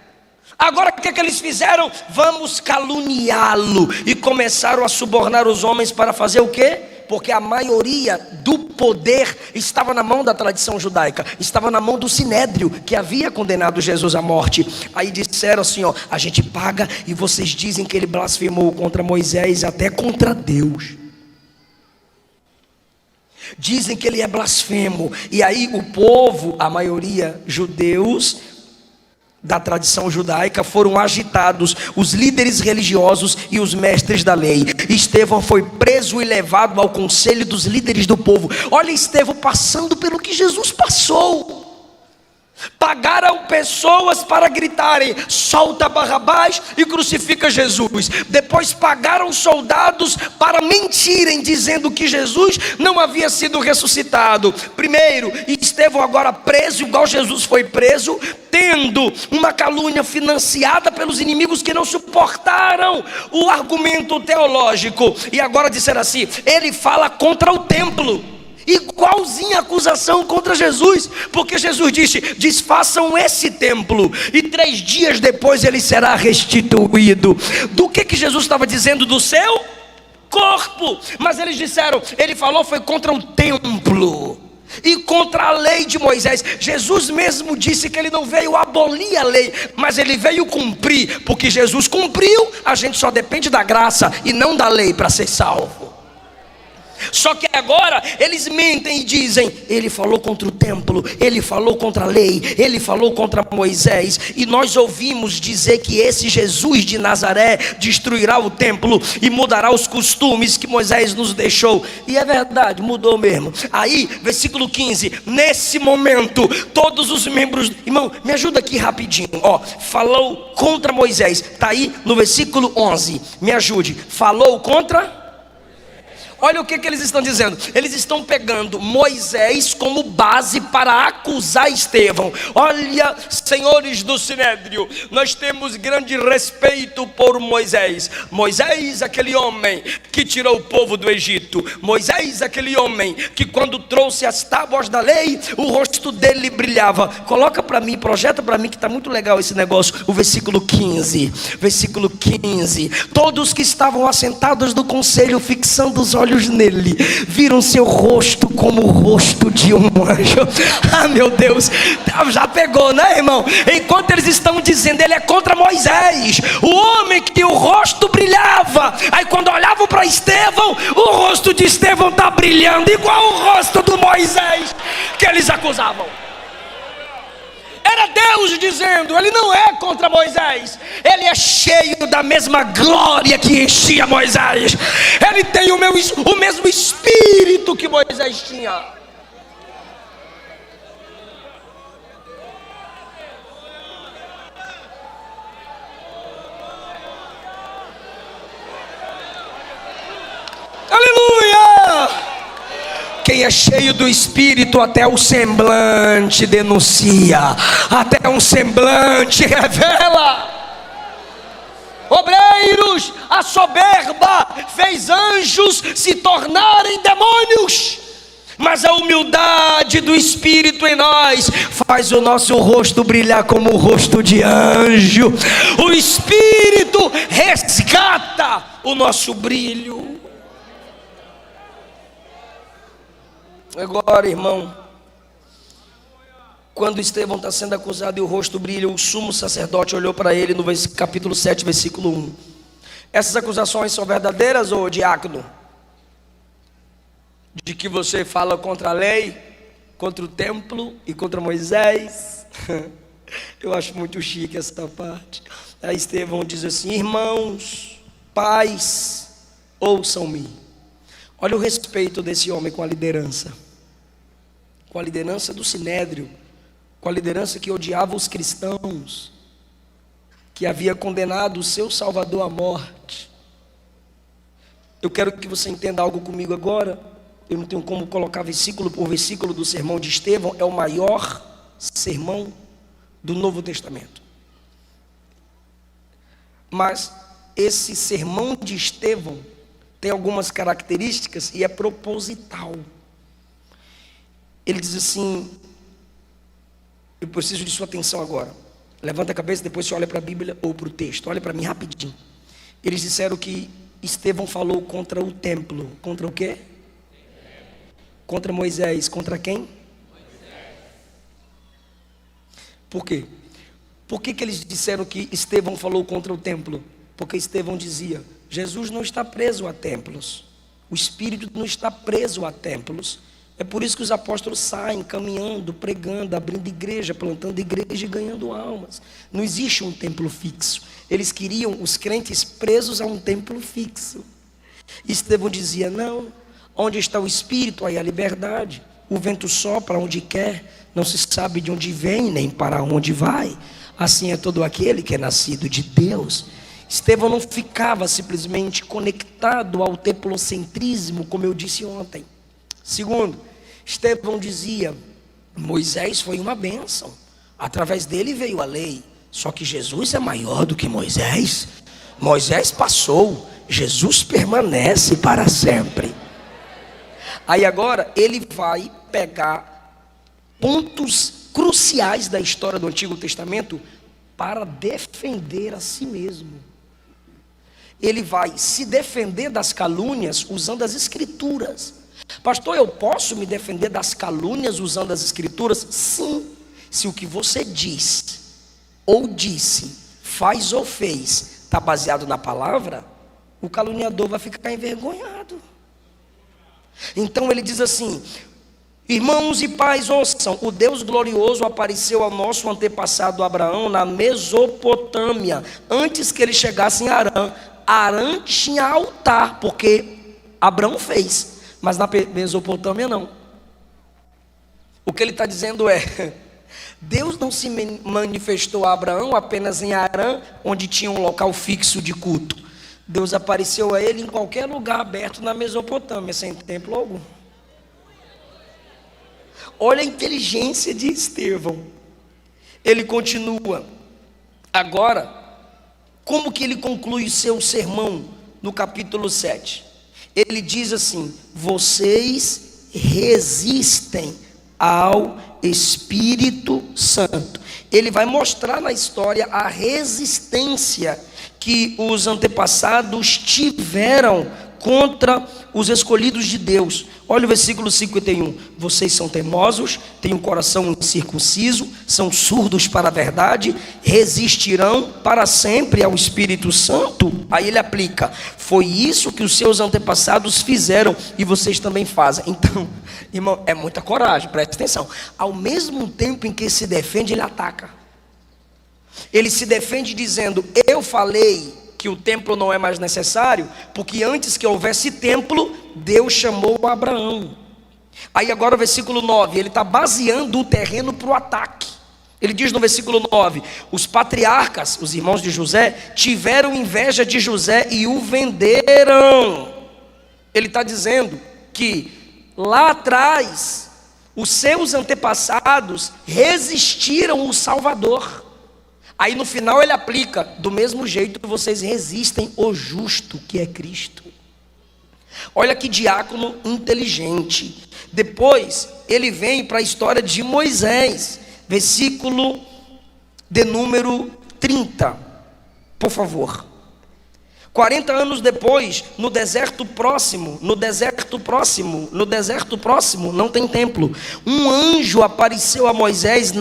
Agora o que eles fizeram? Vamos caluniá-lo. E começaram a subornar os homens para fazer o quê? Porque a maioria do poder estava na mão da tradição judaica, estava na mão do sinédrio, que havia condenado Jesus à morte. Aí disseram assim: ó, a gente paga e vocês dizem que ele blasfemou contra Moisés, até contra Deus. Dizem que ele é blasfemo. E aí o povo, a maioria judeus da tradição judaica, foram agitados, os líderes religiosos e os mestres da lei. Estevão foi preso e levado ao conselho dos líderes do povo. Olha Estevão passando pelo que Jesus passou, pagaram pessoas para gritarem: solta Barrabás e crucifica Jesus. Depois pagaram soldados para mentirem, dizendo que Jesus não havia sido ressuscitado. Primeiro, Estevão agora preso, igual Jesus foi preso, tendo uma calúnia financiada pelos inimigos que não suportaram o argumento teológico. E agora disseram assim: ele fala contra o templo. Igualzinha a acusação contra Jesus, porque Jesus disse: desfaçam esse templo e 3 dias depois ele será restituído. Do que Jesus estava dizendo? Do seu corpo. Mas eles disseram, ele falou foi contra o templo e contra a lei de Moisés. Jesus mesmo disse que ele não veio abolir a lei, mas ele veio cumprir, porque Jesus cumpriu. A gente só depende da graça e não da lei para ser salvo. Só que agora eles mentem e dizem: ele falou contra o templo, ele falou contra a lei, ele falou contra Moisés. E nós ouvimos dizer que esse Jesus de Nazaré destruirá o templo e mudará os costumes que Moisés nos deixou. E é verdade, mudou mesmo. Aí, versículo 15: nesse momento, todos os membros... Irmão, me ajuda aqui rapidinho, ó. Falou contra Moisés, está aí no versículo 11. Me ajude. Falou contra... Olha o que eles estão dizendo. Eles estão pegando Moisés como base para acusar Estevão. Olha, senhores do Sinédrio, nós temos grande respeito por Moisés. Moisés, aquele homem que tirou o povo do Egito. Moisés, aquele homem que quando trouxe as tábuas da lei, o rosto dele brilhava. Coloca para mim, projeta para mim, que está muito legal esse negócio. O versículo 15. Versículo 15. Todos que estavam assentados no conselho, fixando os olhos nele, viram seu rosto como o rosto de um anjo. Ah, meu Deus, já pegou, né, irmão? Enquanto eles estão dizendo, ele é contra Moisés, o homem que o rosto brilhava. Aí quando olhavam para Estevão, o rosto de Estevão está brilhando igual o rosto do Moisés que eles acusavam. Era Deus dizendo, ele não é contra Moisés, ele é cheio da mesma glória que enchia Moisés, ele tem o mesmo espírito que Moisés tinha. Aleluia! Quem é cheio do Espírito, até o semblante denuncia, até um semblante revela. Obreiros, a soberba fez anjos se tornarem demônios, mas a humildade do Espírito em nós faz o nosso rosto brilhar como o rosto de anjo. O Espírito resgata o nosso brilho. Agora, irmão, quando Estevão está sendo acusado e o rosto brilha, o sumo sacerdote olhou para ele no capítulo 7, versículo 1. Essas acusações são verdadeiras, ô diácono? De que você fala contra a lei, contra o templo e contra Moisés? Eu acho muito chique essa parte. Aí Estevão diz assim: irmãos, pais, ouçam-me. Olha o respeito desse homem com a liderança do Sinédrio, com a liderança que odiava os cristãos, que havia condenado o seu Salvador à morte. Eu quero que você entenda algo comigo agora. Eu não tenho como colocar versículo por versículo do sermão de Estevão. É o maior sermão do Novo Testamento. Mas esse sermão de Estevão tem algumas características e é proposital. Ele diz assim, eu preciso de sua atenção agora. Levanta a cabeça, depois você olha para a Bíblia ou para o texto. Olha para mim rapidinho. Eles disseram que Estevão falou contra o templo. Contra o quê? Contra Moisés. Contra quem? Por quê? Por que eles disseram que Estevão falou contra o templo? Porque Estevão dizia: Jesus não está preso a templos, o Espírito não está preso a templos. É por isso que os apóstolos saem caminhando, pregando, abrindo igreja, plantando igreja e ganhando almas. Não existe um templo fixo. Eles queriam os crentes presos a um templo fixo. Estevão dizia: não, onde está o Espírito, aí a liberdade. o vento sopra onde quer, não se sabe de onde vem, nem para onde vai. Assim é todo aquele que é nascido de Deus. Estevão não ficava simplesmente conectado ao teplocentrismo, como eu disse ontem. Segundo, Estevão dizia: Moisés foi uma bênção, através dele veio a lei, só que Jesus é maior do que Moisés. Moisés passou, Jesus permanece para sempre. Aí agora ele vai pegar pontos cruciais da história do Antigo Testamento para defender a si mesmo. Ele vai se defender das calúnias usando as escrituras. Pastor, eu posso me defender das calúnias usando as escrituras? Sim, se o que você diz ou disse, faz ou fez, está baseado na palavra, o caluniador vai ficar envergonhado. Então ele diz assim: irmãos e pais, ouçam, o Deus glorioso apareceu ao nosso antepassado Abraão na Mesopotâmia, antes que ele chegasse em Harã. Harã tinha altar, porque Abraão fez, mas na Mesopotâmia não. O que ele está dizendo é: Deus não se manifestou a Abraão apenas em Harã, onde tinha um local fixo de culto. Deus apareceu a ele em qualquer lugar aberto na Mesopotâmia, sem templo algum. Olha a inteligência de Estevão. Ele continua. Agora, como que ele conclui seu sermão no capítulo 7? Ele diz assim: vocês resistem ao Espírito Santo. Ele vai mostrar na história a resistência que os antepassados tiveram contra os escolhidos de Deus. Olha o versículo 51. Vocês são teimosos, têm um coração incircunciso, são surdos para a verdade, resistirão para sempre ao Espírito Santo. Aí ele aplica: foi isso que os seus antepassados fizeram e vocês também fazem. Então, irmão, é muita coragem, preste atenção. Ao mesmo tempo em que se defende, ele ataca. Ele se defende dizendo: eu falei que o templo não é mais necessário, porque antes que houvesse templo, Deus chamou Abraão. Aí agora o versículo 9, ele está baseando o terreno para o ataque. Ele diz no versículo 9: os patriarcas, os irmãos de José, tiveram inveja de José e o venderam. Ele está dizendo que lá atrás, os seus antepassados resistiram ao Salvador. Aí no final ele aplica: do mesmo jeito vocês resistem o justo, que é Cristo. Olha que diácono inteligente. Depois ele vem para a história de Moisés, versículo de número 30, por favor. 40 anos depois, no deserto próximo, não tem templo. Um anjo apareceu a Moisés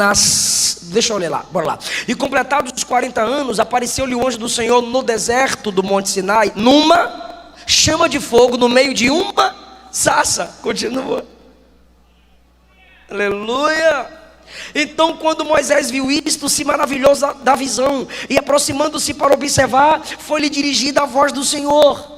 deixa eu ler lá, bora lá. E completados os 40 anos, apareceu-lhe o anjo do Senhor no deserto do Monte Sinai, numa chama de fogo, no meio de uma sarça. Continua. Aleluia. Então, quando Moisés viu isto, se maravilhou da visão, e aproximando-se para observar, foi-lhe dirigida a voz do Senhor,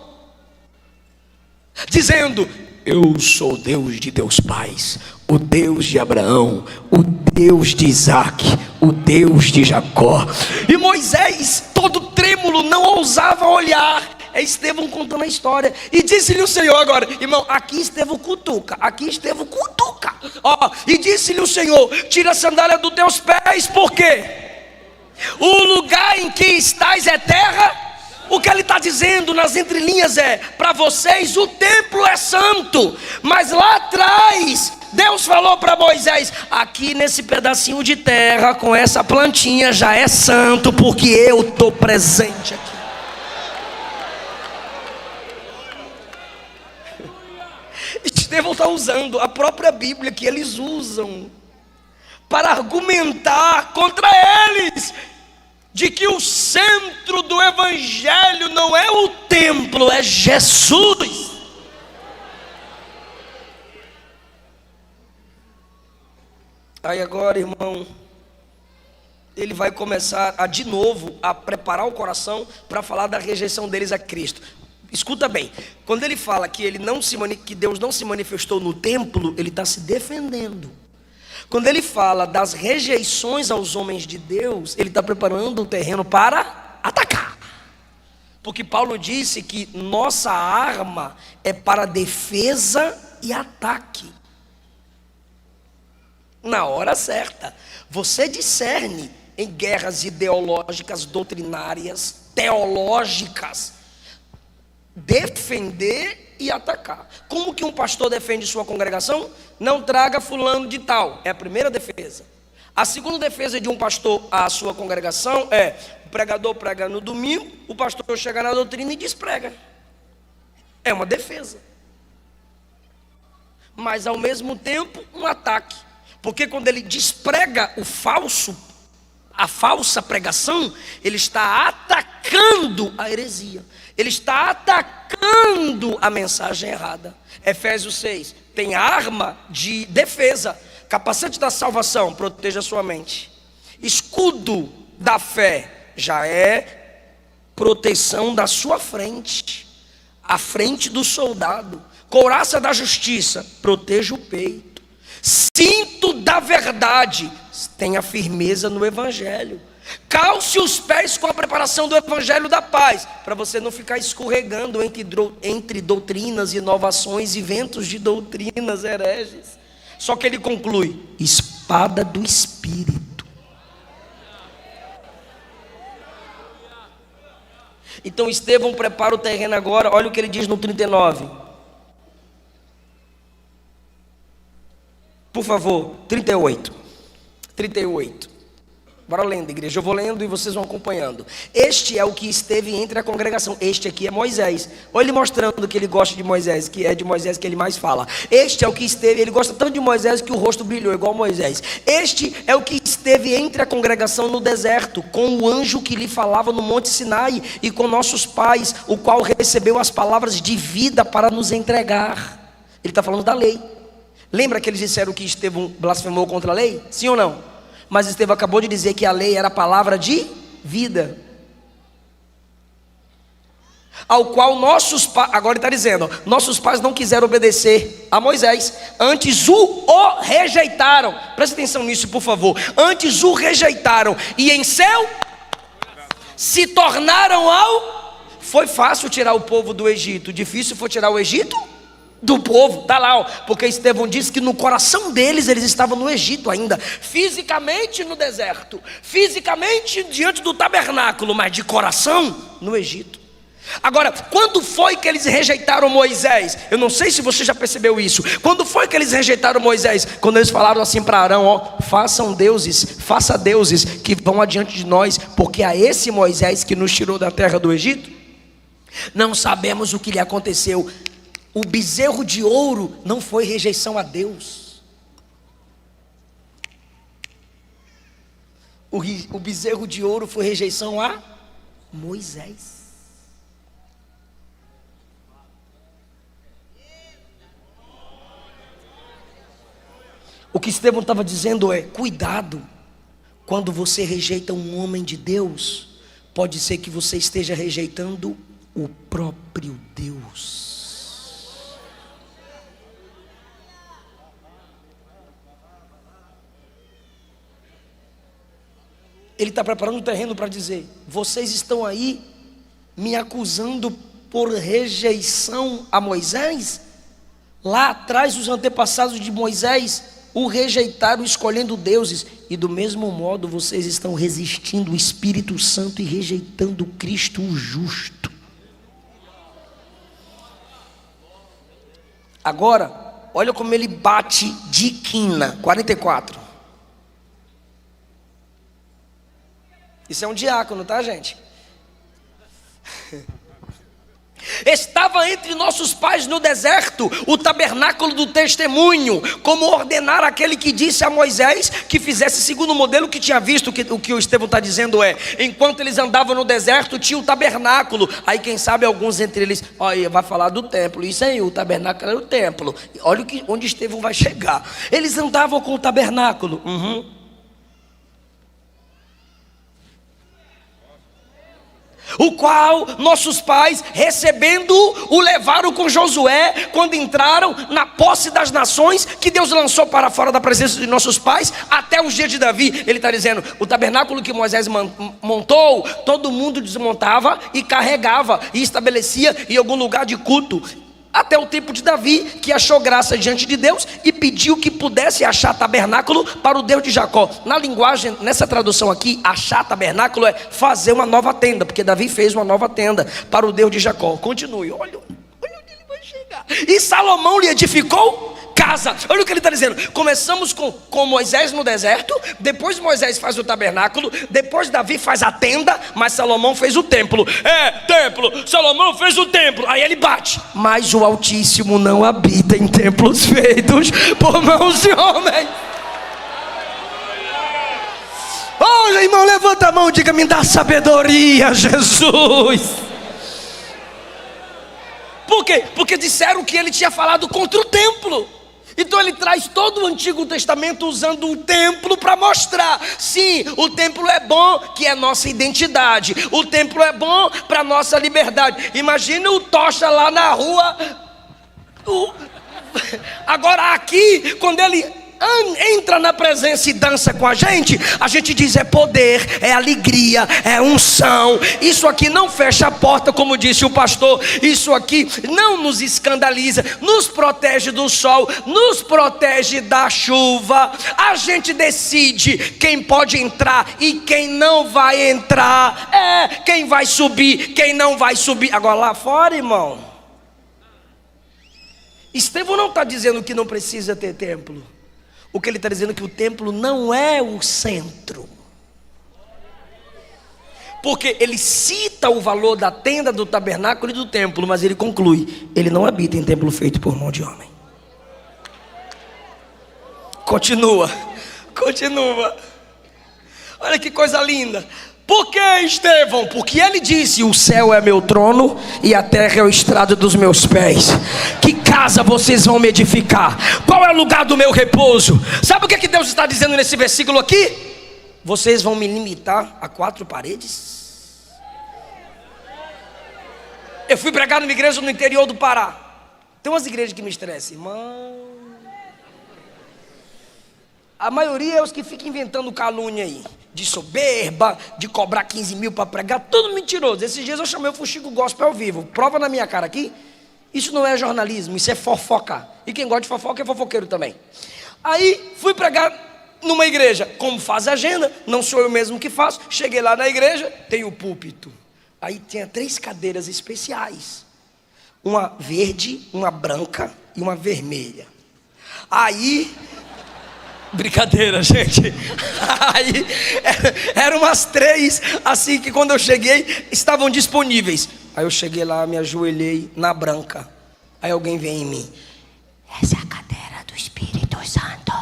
dizendo: eu sou o Deus de teus pais, o Deus de Abraão, o Deus de Isaac, o Deus de Jacó. E Moisés, todo trêmulo, não ousava olhar. É Estevão contando a história. E disse-lhe o Senhor, agora, irmão, aqui Estevão cutuca. Ó, e disse-lhe o Senhor: tira a sandália dos teus pés, porque o lugar em que estás é terra. O que ele está dizendo nas entrelinhas é: para vocês o templo é santo, mas lá atrás Deus falou para Moisés: aqui nesse pedacinho de terra, com essa plantinha, já é santo, porque eu estou presente aqui. Estevão está usando a própria Bíblia que eles usam para argumentar contra eles, de que o centro do evangelho não é o templo, é Jesus. Aí agora, irmão, ele vai começar de novo a preparar o coração para falar da rejeição deles a Cristo. Escuta bem, quando ele fala que, que Deus não se manifestou no templo, ele está se defendendo. Quando ele fala das rejeições aos homens de Deus, ele está preparando o terreno para atacar. Porque Paulo disse que nossa arma é para defesa e ataque. Na hora certa, você discerne em guerras ideológicas, doutrinárias, teológicas, defender e atacar. Como que um pastor defende sua congregação? Não traga fulano de tal, é a primeira defesa. A segunda defesa de um pastor à sua congregação é: o pregador prega no domingo, o pastor chega na doutrina e desprega. É uma defesa. Mas ao mesmo tempo um ataque. Porque quando ele desprega a falsa pregação, ele está atacando a heresia. Ele está atacando a mensagem errada. Efésios 6, tem arma de defesa. Capacete da salvação, proteja a sua mente. Escudo da fé, já é proteção da sua frente. A frente do soldado. Couraça da justiça, proteja o peito. Cinto da verdade, tenha firmeza no evangelho. Calce os pés com a preparação do evangelho da paz, para você não ficar escorregando entre doutrinas, inovações e ventos de doutrinas hereges. Só que ele conclui: espada do Espírito. Então Estevão prepara o terreno agora. Olha o que ele diz no 39. Por favor, 38. Bora lendo, igreja. Eu vou lendo e vocês vão acompanhando. Este é o que esteve entre a congregação. Este aqui é Moisés. Olha ele mostrando que ele gosta de Moisés, que é de Moisés que ele mais fala. Este é o que esteve, ele gosta tanto de Moisés que o rosto brilhou igual Moisés. Este é o que esteve entre a congregação no deserto, com o anjo que lhe falava no monte Sinai, e com nossos pais, o qual recebeu as palavras de vida para nos entregar. Ele está falando da lei. Lembra que eles disseram que Estevão blasfemou contra a lei? Sim ou não? Mas Estevão acabou de dizer que a lei era a palavra de vida. Ao qual nossos pais, agora ele está dizendo, nossos pais não quiseram obedecer a Moisés, antes o rejeitaram. Presta atenção nisso, por favor. Antes o rejeitaram e em seu se tornaram ao... Foi fácil tirar o povo do Egito, difícil foi tirar o Egito do povo. Está lá, ó, porque Estevão disse que no coração deles, eles estavam no Egito ainda, fisicamente no deserto, fisicamente diante do tabernáculo, mas de coração no Egito. Agora, quando foi que eles rejeitaram Moisés? Eu não sei se você já percebeu isso. Quando foi que eles rejeitaram Moisés? Quando eles falaram assim para Arão, ó, faça deuses que vão adiante de nós, porque a esse Moisés que nos tirou da terra do Egito, não sabemos o que lhe aconteceu. O bezerro de ouro não foi rejeição a Deus. O bezerro de ouro foi rejeição a Moisés. O que Estevão estava dizendo é: cuidado, quando você rejeita um homem de Deus, pode ser que você esteja rejeitando o próprio Deus. Ele está preparando um terreno para dizer: vocês estão aí me acusando por rejeição a Moisés? Lá atrás os antepassados de Moisés o rejeitaram escolhendo deuses, e do mesmo modo vocês estão resistindo o Espírito Santo e rejeitando Cristo o justo. Agora, olha como ele bate de quina. 44. Isso é um diácono, tá, gente? Estava entre nossos pais no deserto o tabernáculo do testemunho, como ordenar aquele que disse a Moisés que fizesse segundo o modelo que tinha visto. O que o Estevão está dizendo é: enquanto eles andavam no deserto, tinha o tabernáculo. Aí quem sabe alguns entre eles, olha, vai falar do templo. Isso aí, o tabernáculo era o templo. Olha onde Estevão vai chegar. Eles andavam com o tabernáculo. o qual nossos pais, recebendo, o levaram com Josué, quando entraram na posse das nações, que Deus lançou para fora da presença de nossos pais, até os dias de Davi. Ele está dizendo, o tabernáculo que Moisés montou, todo mundo desmontava e carregava, e estabelecia em algum lugar de culto, até o tempo de Davi, que achou graça diante de Deus e pediu que pudesse achar tabernáculo para o Deus de Jacó. Na linguagem, nessa tradução aqui, achar tabernáculo é fazer uma nova tenda, porque Davi fez uma nova tenda para o Deus de Jacó. Continue, olha onde ele vai chegar. E Salomão lhe edificou casa. Olha o que ele está dizendo. Começamos com Moisés no deserto, depois Moisés faz o tabernáculo, depois Davi faz a tenda, mas Salomão fez o templo. Templo, Salomão fez o templo. Aí ele bate, mas o Altíssimo não habita em templos feitos por mãos de homens. Olha, irmão, levanta a mão e diga, me dá sabedoria, Jesus. Por quê? Porque disseram que ele tinha falado contra o templo. Então ele traz todo o Antigo Testamento usando o templo para mostrar, sim, o templo é bom, que é nossa identidade, o templo é bom para nossa liberdade. Imagina o tocha lá na rua. Agora aqui, quando ele entra na presença e dança com a gente diz, é poder, é alegria, é unção. Isso aqui não fecha a porta, como disse o pastor. Isso aqui não nos escandaliza, nos protege do sol, nos protege da chuva. A gente decide quem pode entrar e quem não vai entrar, quem vai subir, quem não vai subir. Agora lá fora, irmão, Estevão não está dizendo que não precisa ter templo. O que ele está dizendo é que o templo não é o centro. Porque ele cita o valor da tenda, do tabernáculo e do templo, mas ele conclui, ele não habita em templo feito por mão de homem. Continua. Olha que coisa linda. Por que, Estevão? Porque ele disse, o céu é meu trono e a terra é o estrado dos meus pés. Que casa vocês vão me edificar? Qual é o lugar do meu repouso? Sabe o que Deus está dizendo nesse versículo aqui? Vocês vão me limitar a 4 paredes? Eu fui pregar numa igreja no interior do Pará. Tem umas igrejas que me estressam, irmão. A maioria é os que ficam inventando calúnia aí, de soberba, de cobrar 15 mil para pregar, tudo mentiroso. Esses dias eu chamei o Fuxico Gospel ao vivo, prova na minha cara aqui. Isso não é jornalismo, isso é fofoca. E quem gosta de fofoca é fofoqueiro também. Aí fui pregar numa igreja, como faz a agenda, não sou eu mesmo que faço. Cheguei lá na igreja, tem o púlpito. Aí tinha 3 cadeiras especiais, uma verde, uma branca e uma vermelha. Aí... brincadeira, gente. Aí eram umas 3 assim, que quando eu cheguei estavam disponíveis. Aí eu cheguei lá, me ajoelhei na branca. Aí alguém vem em mim, essa é a cadeira do Espírito Santo.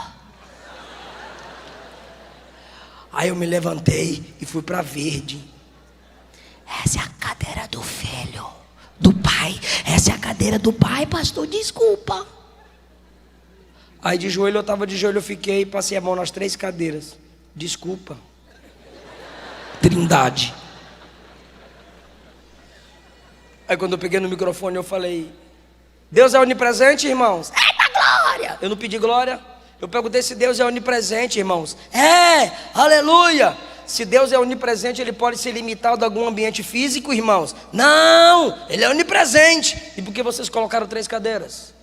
Aí eu me levantei e fui para verde. Essa é a cadeira do filho, do pai. Essa é a cadeira do pai, pastor, desculpa. Aí de joelho, eu estava de joelho, eu fiquei, passei a mão nas 3 cadeiras. Desculpa. Trindade. Aí quando eu peguei no microfone, eu falei, Deus é onipresente, irmãos? Eita glória! Eu não pedi glória. Eu perguntei se Deus é onipresente, irmãos. Aleluia! Se Deus é onipresente, Ele pode ser limitado a algum ambiente físico, irmãos? Não! Ele é onipresente. E por que vocês colocaram 3 cadeiras?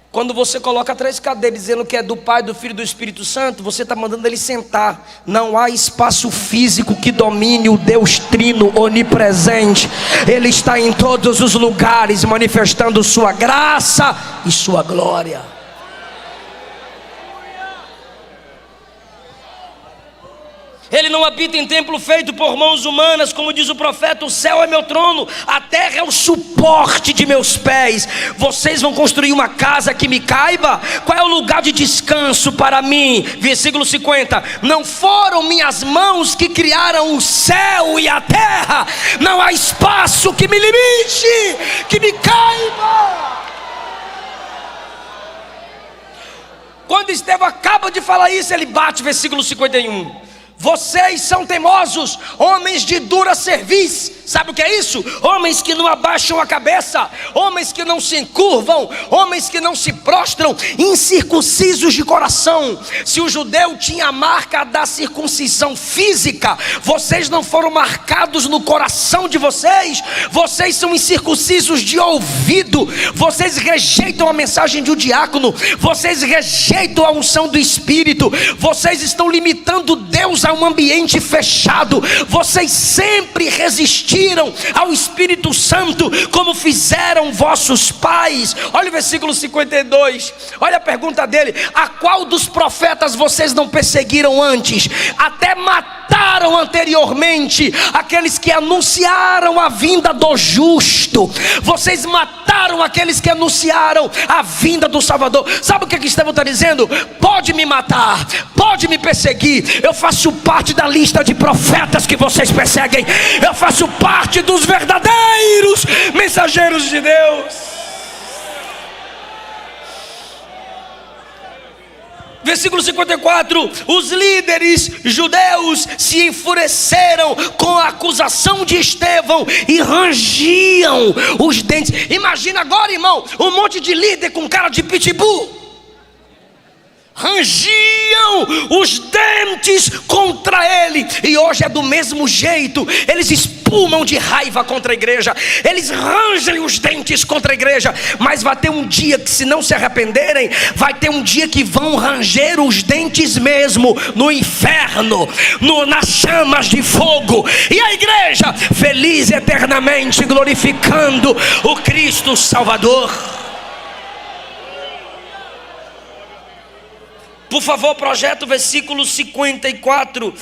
Quando você coloca 3 cadeiras dizendo que é do Pai, do Filho e do Espírito Santo, você está mandando ele sentar. Não há espaço físico que domine o Deus Trino onipresente. Ele está em todos os lugares manifestando sua graça e sua glória. Ele não habita em templo feito por mãos humanas, como diz o profeta, o céu é meu trono, a terra é o suporte de meus pés. Vocês vão construir uma casa que me caiba? Qual é o lugar de descanso para mim? Versículo 50, não foram minhas mãos que criaram o céu e a terra, não há espaço que me limite, que me caiba. Quando Estevão acaba de falar isso, ele bate, versículo 51. Vocês são teimosos, homens de dura cerviz. Sabe o que é isso? Homens que não abaixam a cabeça, homens que não se encurvam, homens que não se prostram, incircuncisos de coração. Se o judeu tinha a marca da circuncisão física, vocês não foram marcados no coração de vocês. Vocês são incircuncisos de ouvido. Vocês rejeitam a mensagem de um diácono. Vocês rejeitam a unção do Espírito. Vocês estão limitando Deus a um ambiente fechado. Vocês sempre resistiram ao Espírito Santo, como fizeram vossos pais. Olha o versículo 52, olha a pergunta dele: a qual dos profetas vocês não perseguiram antes? Até mataram anteriormente aqueles que anunciaram a vinda do justo. Vocês mataram aqueles que anunciaram a vinda do Salvador. Sabe o que Estevão está dizendo? Pode me matar, pode me perseguir, eu faço parte da lista de profetas que vocês perseguem. Eu faço parte dos verdadeiros mensageiros de Deus. Versículo 54, os líderes judeus se enfureceram com a acusação de Estevão e rangiam os dentes. Imagina agora, irmão, um monte de líder com cara de pitbull. Rangiam os dentes contra ele. E hoje é do mesmo jeito. Eles espumam de raiva contra a igreja, eles rangem os dentes contra a igreja. Mas vai ter um dia que, se não se arrependerem, vai ter um dia que vão ranger os dentes mesmo, no inferno, nas chamas de fogo. E a igreja feliz eternamente, glorificando o Cristo Salvador. Por favor, projeta o versículo 54.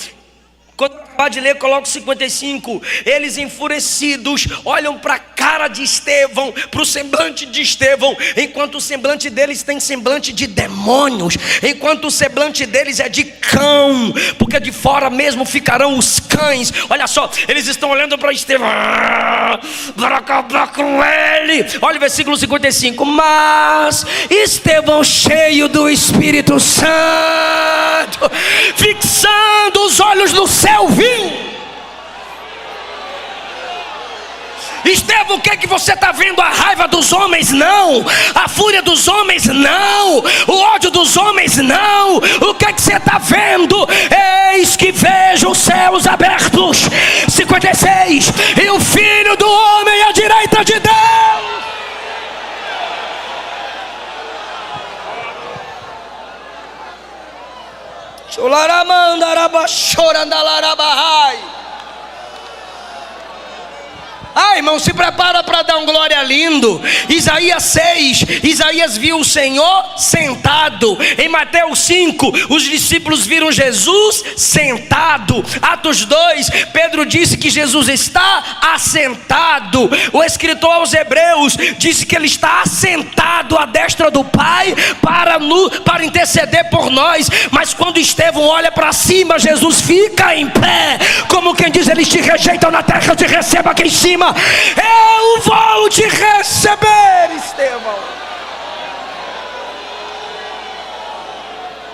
Quando acabar de ler, coloca o 55. Eles enfurecidos olham para a cara de Estevão, para o semblante de Estevão, enquanto o semblante deles tem semblante de demônios, enquanto o semblante deles é de cão, porque de fora mesmo ficarão os cães. Olha só, eles estão olhando para Estevão para acabar com ele. Olha o versículo 55. Mas Estevão, cheio do Espírito Santo, fixando os olhos no céu, viu? Estevão, o que é que você está vendo? A raiva dos homens? Não. A fúria dos homens? Não. O ódio dos homens? Não. O que é que você está vendo? Eis que vejo os céus abertos. 56. E o Filho do Homem à direita de Deus. Ah, irmão, se prepara para dar um glória lindo. Isaías 6, Isaías viu o Senhor sentado. Em Mateus 5, os discípulos viram Jesus sentado. Atos 2, Pedro disse que Jesus está assentado. O escritor aos Hebreus disse que ele está assentado à destra do Pai para interceder por nós. Mas quando Estevão olha para cima, Jesus fica em pé, como quem diz: eles te rejeitam na terra, eu te recebo aqui em cima. Eu vou te receber, Estevão.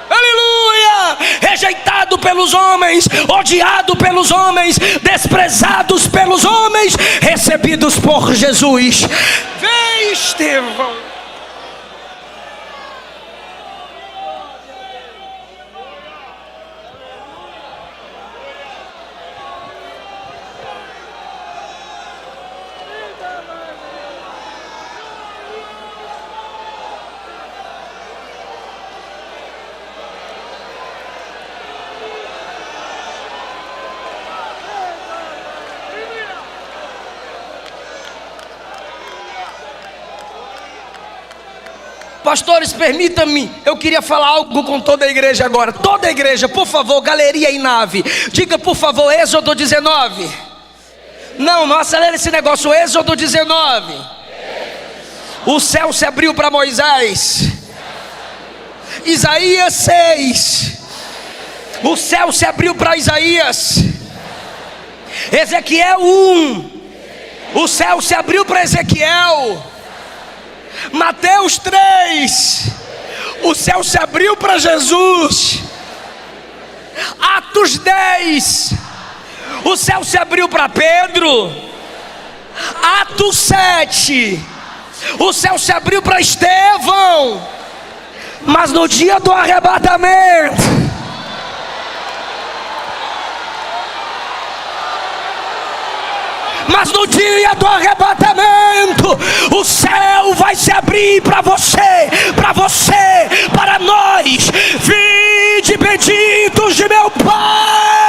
Aleluia! Rejeitado pelos homens, odiado pelos homens, desprezados pelos homens, recebidos por Jesus. Vem, Estevão. Pastores, permita-me, eu queria falar algo com toda a igreja agora. Toda a igreja, por favor, galeria e nave. Diga, por favor, Êxodo 19. Não acelera esse negócio. Êxodo 19. O céu se abriu para Moisés. Isaías 6. O céu se abriu para Isaías. Ezequiel 1. O céu se abriu para Ezequiel. Mateus 3, o céu se abriu para Jesus. Atos 10, o céu se abriu para Pedro. Atos 7, o céu se abriu para Estevão. Mas no dia do arrebatamento, o céu vai se abrir para você, para nós. Vinde benditos de meu Pai.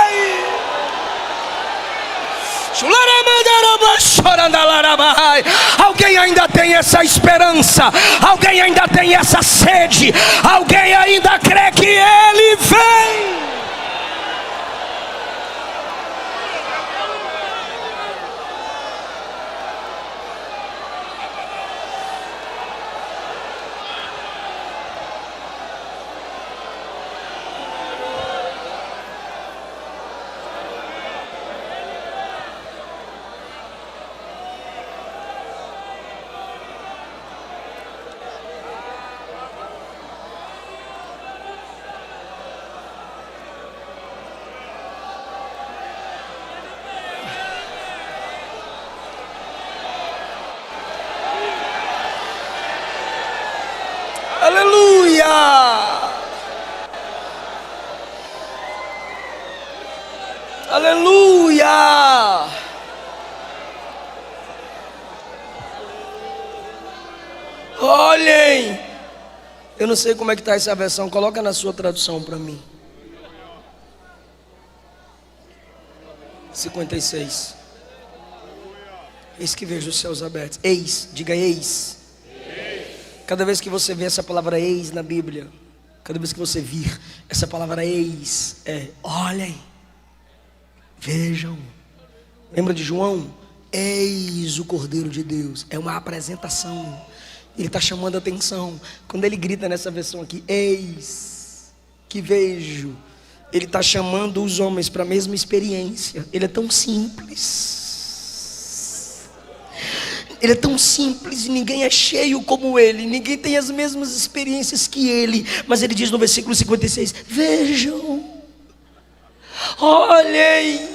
Alguém ainda tem essa esperança? Alguém ainda tem essa sede? Alguém ainda crê que Ele vem? Aleluia! Aleluia! Olhem! Eu não sei como é que está essa versão, coloca na sua tradução para mim. 56. Eis que vejo os céus abertos. Eis, diga eis. Cada vez que você vê essa palavra eis na Bíblia, cada vez que você vir essa palavra eis, olhem, vejam. Lembra de João? Eis o Cordeiro de Deus. É uma apresentação. Ele está chamando a atenção. Quando ele grita nessa versão aqui, eis que vejo, ele está chamando os homens para a mesma experiência. Ele é tão simples. Ele é tão simples e ninguém é cheio como ele. Ninguém tem as mesmas experiências que ele. Mas ele diz no versículo 56, vejam, olhem,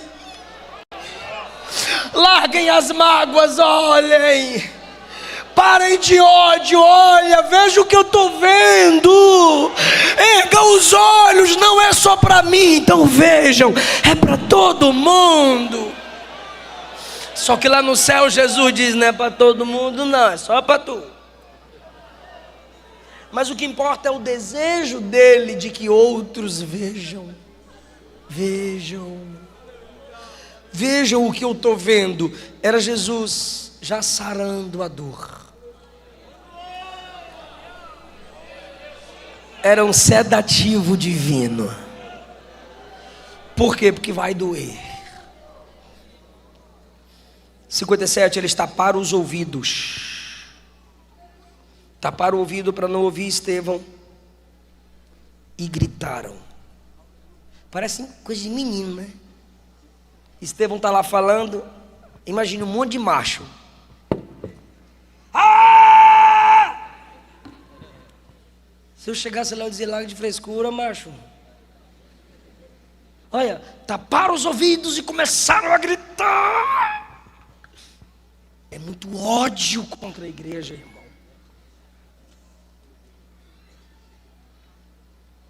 larguem as mágoas, olhem, parem de ódio, olha, veja o que eu estou vendo. Erga os olhos, não é só para mim, então vejam, é para todo mundo. Só que lá no céu Jesus diz, não é para todo mundo não, é só para tu. Mas o que importa é o desejo dele de que outros vejam. Vejam o que eu estou vendo. Era Jesus já sarando a dor. Era um sedativo divino. Por quê? Porque vai doer. 57, eles taparam os ouvidos. Taparam o ouvido para não ouvir Estevão. E gritaram. Parece coisa de menino, né? Estevão está lá falando. Imagina um monte de macho. Ah! Se eu chegasse lá e dizer larga de frescura, macho. Olha, taparam os ouvidos e começaram a gritar. É muito ódio contra a igreja, irmão.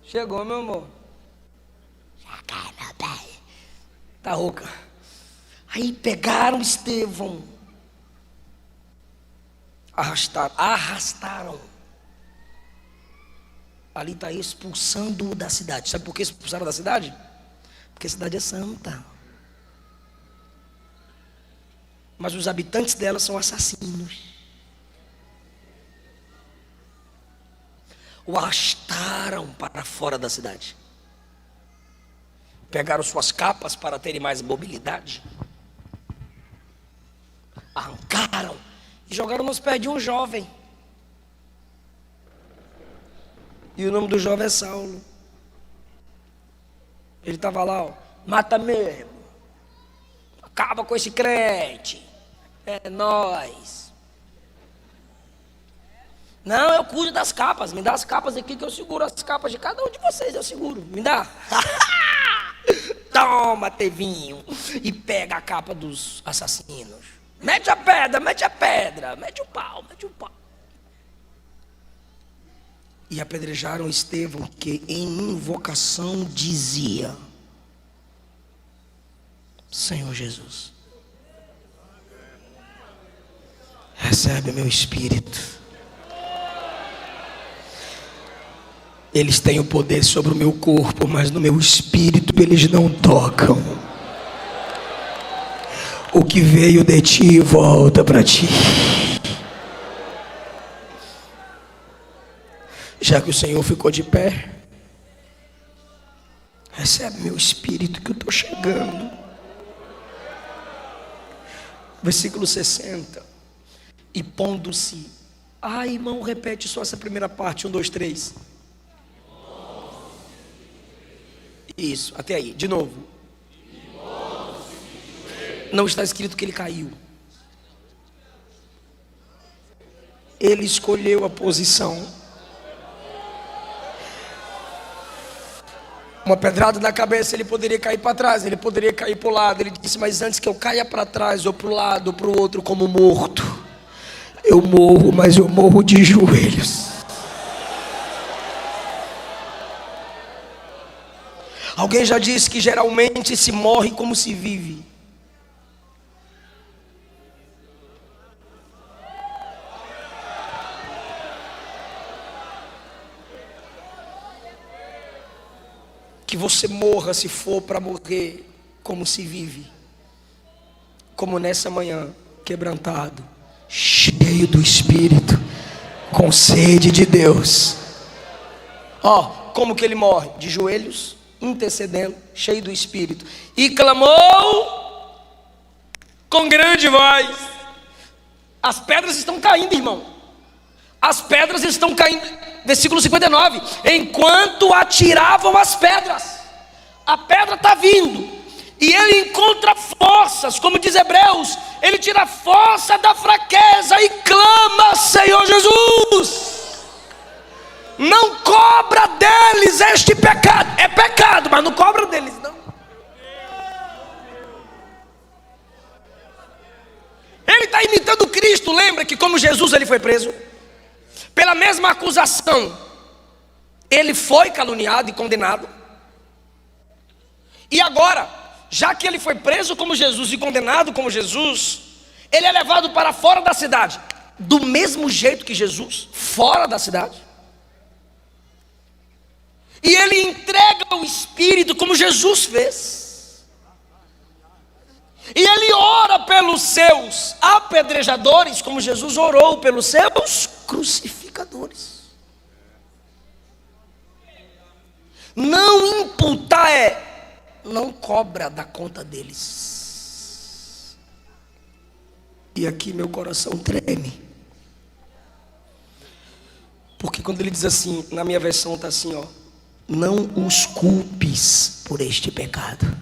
Chegou, meu amor. Já cai, meu pai. Tá rouca. Aí pegaram Estevão. Arrastaram. Ali está expulsando-o da cidade. Sabe por que expulsaram da cidade? Porque a cidade é santa. Mas os habitantes dela são assassinos. O arrastaram para fora da cidade. Pegaram suas capas para terem mais mobilidade. Arrancaram e jogaram nos pés de um jovem. E o nome do jovem é Saulo. Ele estava lá, ó, mata mesmo. Acaba com esse crente. É nós. Não, eu cuido das capas. Me dá as capas aqui que eu seguro as capas de cada um de vocês. Eu seguro. Me dá. Toma, Tevinho. E pega a capa dos assassinos. Mete a pedra, mete a pedra. Mete o pau, mete o pau. E apedrejaram Estevão, que em invocação dizia: Senhor Jesus, recebe meu espírito. Eles têm o poder sobre o meu corpo, mas no meu espírito eles não tocam. O que veio de ti volta para ti. Já que o Senhor ficou de pé, recebe meu espírito que eu estou chegando. Versículo 60. E pondo-se. Irmão, repete só essa primeira parte. 1, 2, 3. Isso, até aí, de novo. Não está escrito que ele caiu. Ele escolheu a posição. Uma pedrada na cabeça, ele poderia cair para trás, ele poderia cair para o lado. Ele disse: mas antes que eu caia para trás, ou para o lado, ou para o outro, como morto, eu morro, mas eu morro de joelhos. Alguém já disse que geralmente se morre como se vive. Que você morra, se for para morrer, como se vive. Como nessa manhã, quebrantado, cheio do Espírito, com sede de Deus. Como que ele morre? De joelhos, intercedendo, cheio do Espírito. E clamou com grande voz. As pedras estão caindo, irmão. As pedras estão caindo. Versículo 59. Enquanto atiravam as pedras, a pedra está vindo. E ele encontra forças, como diz Hebreus. Ele tira a força da fraqueza e clama: Senhor Jesus, não cobra deles este pecado. É pecado, mas não cobra deles não. Ele está imitando Cristo. Lembra que como Jesus ele foi preso pela mesma acusação, ele foi caluniado e condenado. E agora, já que ele foi preso como Jesus e condenado como Jesus, ele é levado para fora da cidade, do mesmo jeito que Jesus, fora da cidade. E ele entrega o Espírito como Jesus fez. E ele ora pelos seus apedrejadores, como Jesus orou pelos seus crucificadores. Não imputar não cobra da conta deles. E aqui meu coração treme. Porque quando ele diz assim, na minha versão está assim, não os culpes por este pecado.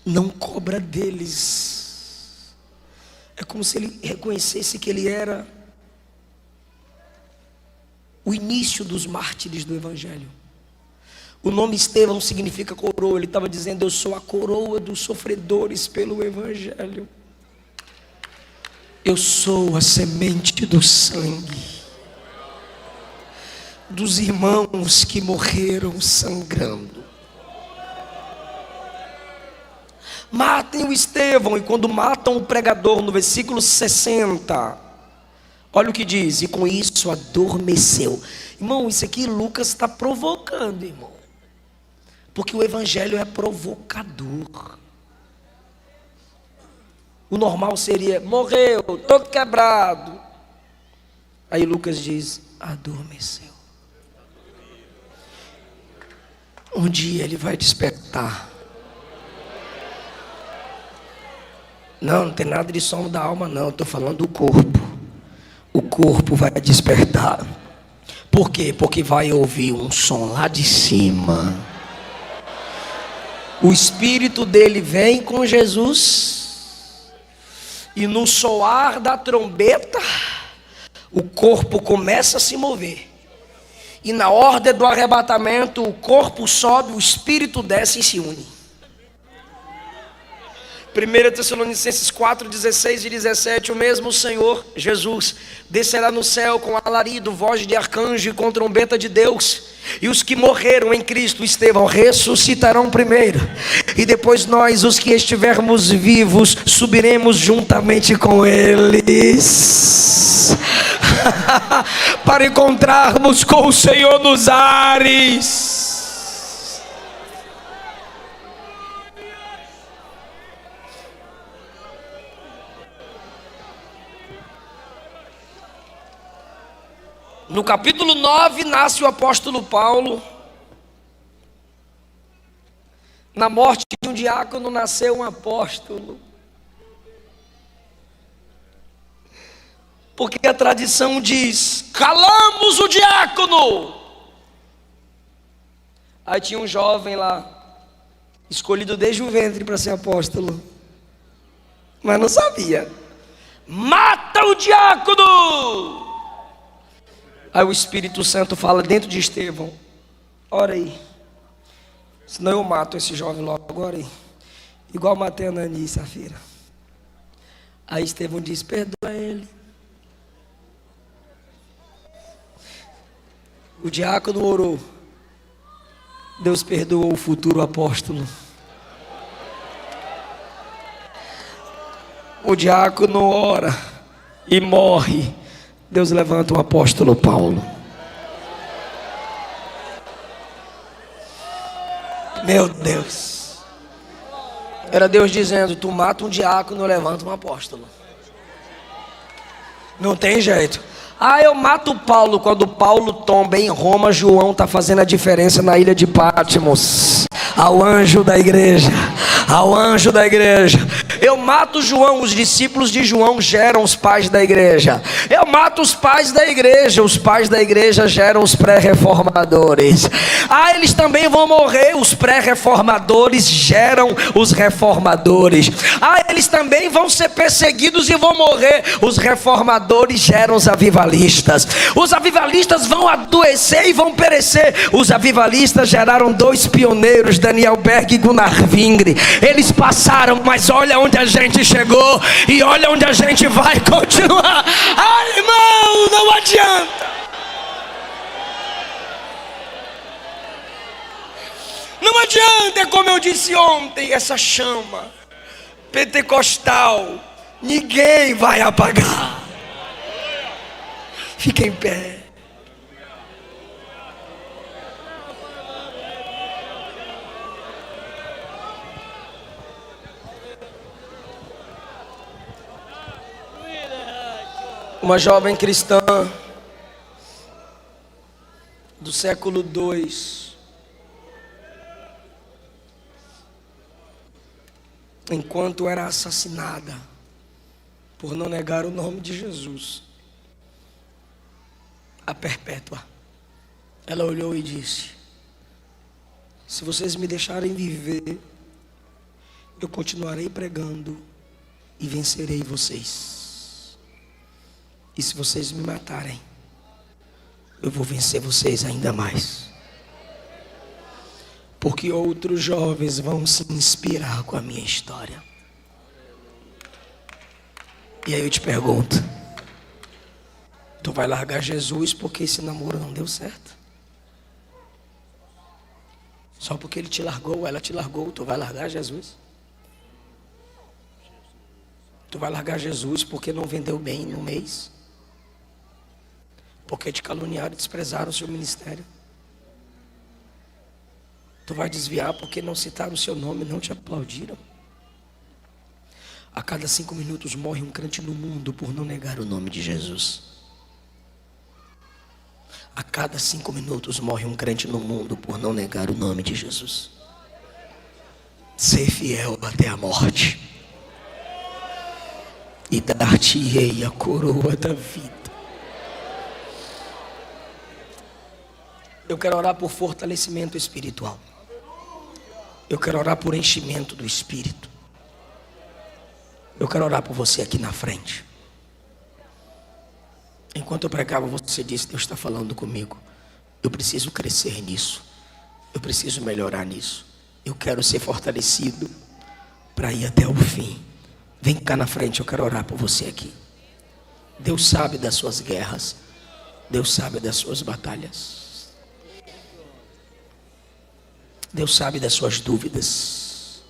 Não cobra deles. É como se ele reconhecesse que ele era o início dos mártires do Evangelho. O nome Estevão significa coroa. Ele estava dizendo: eu sou a coroa dos sofredores pelo Evangelho. Eu sou a semente do sangue dos irmãos que morreram sangrando. Matem o Estevão. E quando matam o pregador, no versículo 60, olha o que diz: e com isso adormeceu. Irmão, isso aqui Lucas está provocando, irmão. Porque o Evangelho é provocador. O normal seria: morreu, todo quebrado. Aí Lucas diz: adormeceu. Um dia ele vai despertar. Não tem nada de sono da alma não, estou falando do corpo. O corpo vai despertar. Por quê? Porque vai ouvir um som lá de cima. O Espírito dele vem com Jesus. E no soar da trombeta, o corpo começa a se mover. E na ordem do arrebatamento, o corpo sobe, o espírito desce e se une. 1 Tessalonicenses 4, 16 e 17, o mesmo Senhor Jesus descerá no céu com alarido, voz de arcanjo e com trombeta de Deus, e os que morreram em Cristo Estevão ressuscitarão primeiro, e depois nós, os que estivermos vivos, subiremos juntamente com eles para encontrarmos com o Senhor nos ares. No capítulo 9, nasce o apóstolo Paulo. Na morte de um diácono, nasceu um apóstolo. Porque a tradição diz: calamos o diácono. Aí tinha um jovem lá, escolhido desde o ventre para ser apóstolo, mas não sabia. Mata o diácono! Aí o Espírito Santo fala dentro de Estevão: ora aí, senão eu mato esse jovem logo, ora aí. Igual matei Anani e Safira. Aí Estevão diz: perdoa ele. O diácono orou, Deus perdoou o futuro apóstolo. O diácono ora e morre, Deus levanta o apóstolo Paulo. Meu Deus. Era Deus dizendo: tu mata um diácono, eu levanto um apóstolo. Não tem jeito. Eu mato Paulo. Quando Paulo tomba em Roma, João está fazendo a diferença na ilha de Patmos. Ao anjo da igreja, ao anjo da igreja. Eu mato João, os discípulos de João geram os pais da igreja. Eu mato os pais da igreja, os pais da igreja geram os pré-reformadores. Eles também vão morrer, os pré-reformadores geram os reformadores. Eles também vão ser perseguidos e vão morrer, os reformadores geram os avivalistas. Os avivalistas vão adoecer e vão perecer. Os avivalistas geraram dois pioneiros, Daniel Berg e Gunnar Vingre. Eles passaram, mas olha onde a gente chegou e olha onde a gente vai continuar. Irmão, não adianta. Não adianta, é como eu disse ontem, essa chama pentecostal ninguém vai apagar. Fica em pé. Uma jovem cristã do século II, enquanto era assassinada por não negar o nome de Jesus, a perpétua, ela olhou e disse: se vocês me deixarem viver, eu continuarei pregando e vencerei vocês. E se vocês me matarem, eu vou vencer vocês ainda mais. Porque outros jovens vão se inspirar com a minha história. E aí eu te pergunto: tu vai largar Jesus porque esse namoro não deu certo? Só porque ele te largou, ela te largou, tu vai largar Jesus? Tu vai largar Jesus porque não vendeu bem no mês? Porque te caluniaram e desprezaram o seu ministério? Tu vai desviar porque não citaram o seu nome, não te aplaudiram? A cada 5 minutos morre um crente no mundo por não negar o nome de Jesus. A cada 5 minutos morre um crente no mundo por não negar o nome de Jesus. Ser fiel até a morte, e dar-te-ei a coroa da vida. Eu quero orar por fortalecimento espiritual. Eu quero orar por enchimento do Espírito. Eu quero orar por você aqui na frente. Enquanto eu pregava, você disse: Deus está falando comigo. eu preciso crescer nisso, eu preciso melhorar nisso, eu quero ser fortalecido para ir até o fim. Vem cá na frente, eu quero orar por você aqui. Deus sabe das suas guerras, Deus sabe das suas batalhas, Deus sabe das suas dúvidas.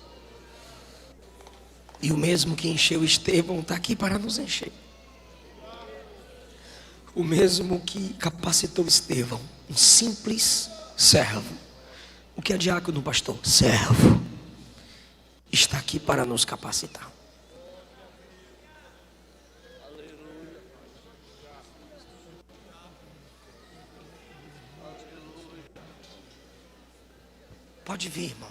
E o mesmo que encheu Estevão está aqui para nos encher. O mesmo que capacitou Estevão, um simples servo. O que é diácono, pastor? Servo. Está aqui para nos capacitar. Pode vir, irmão.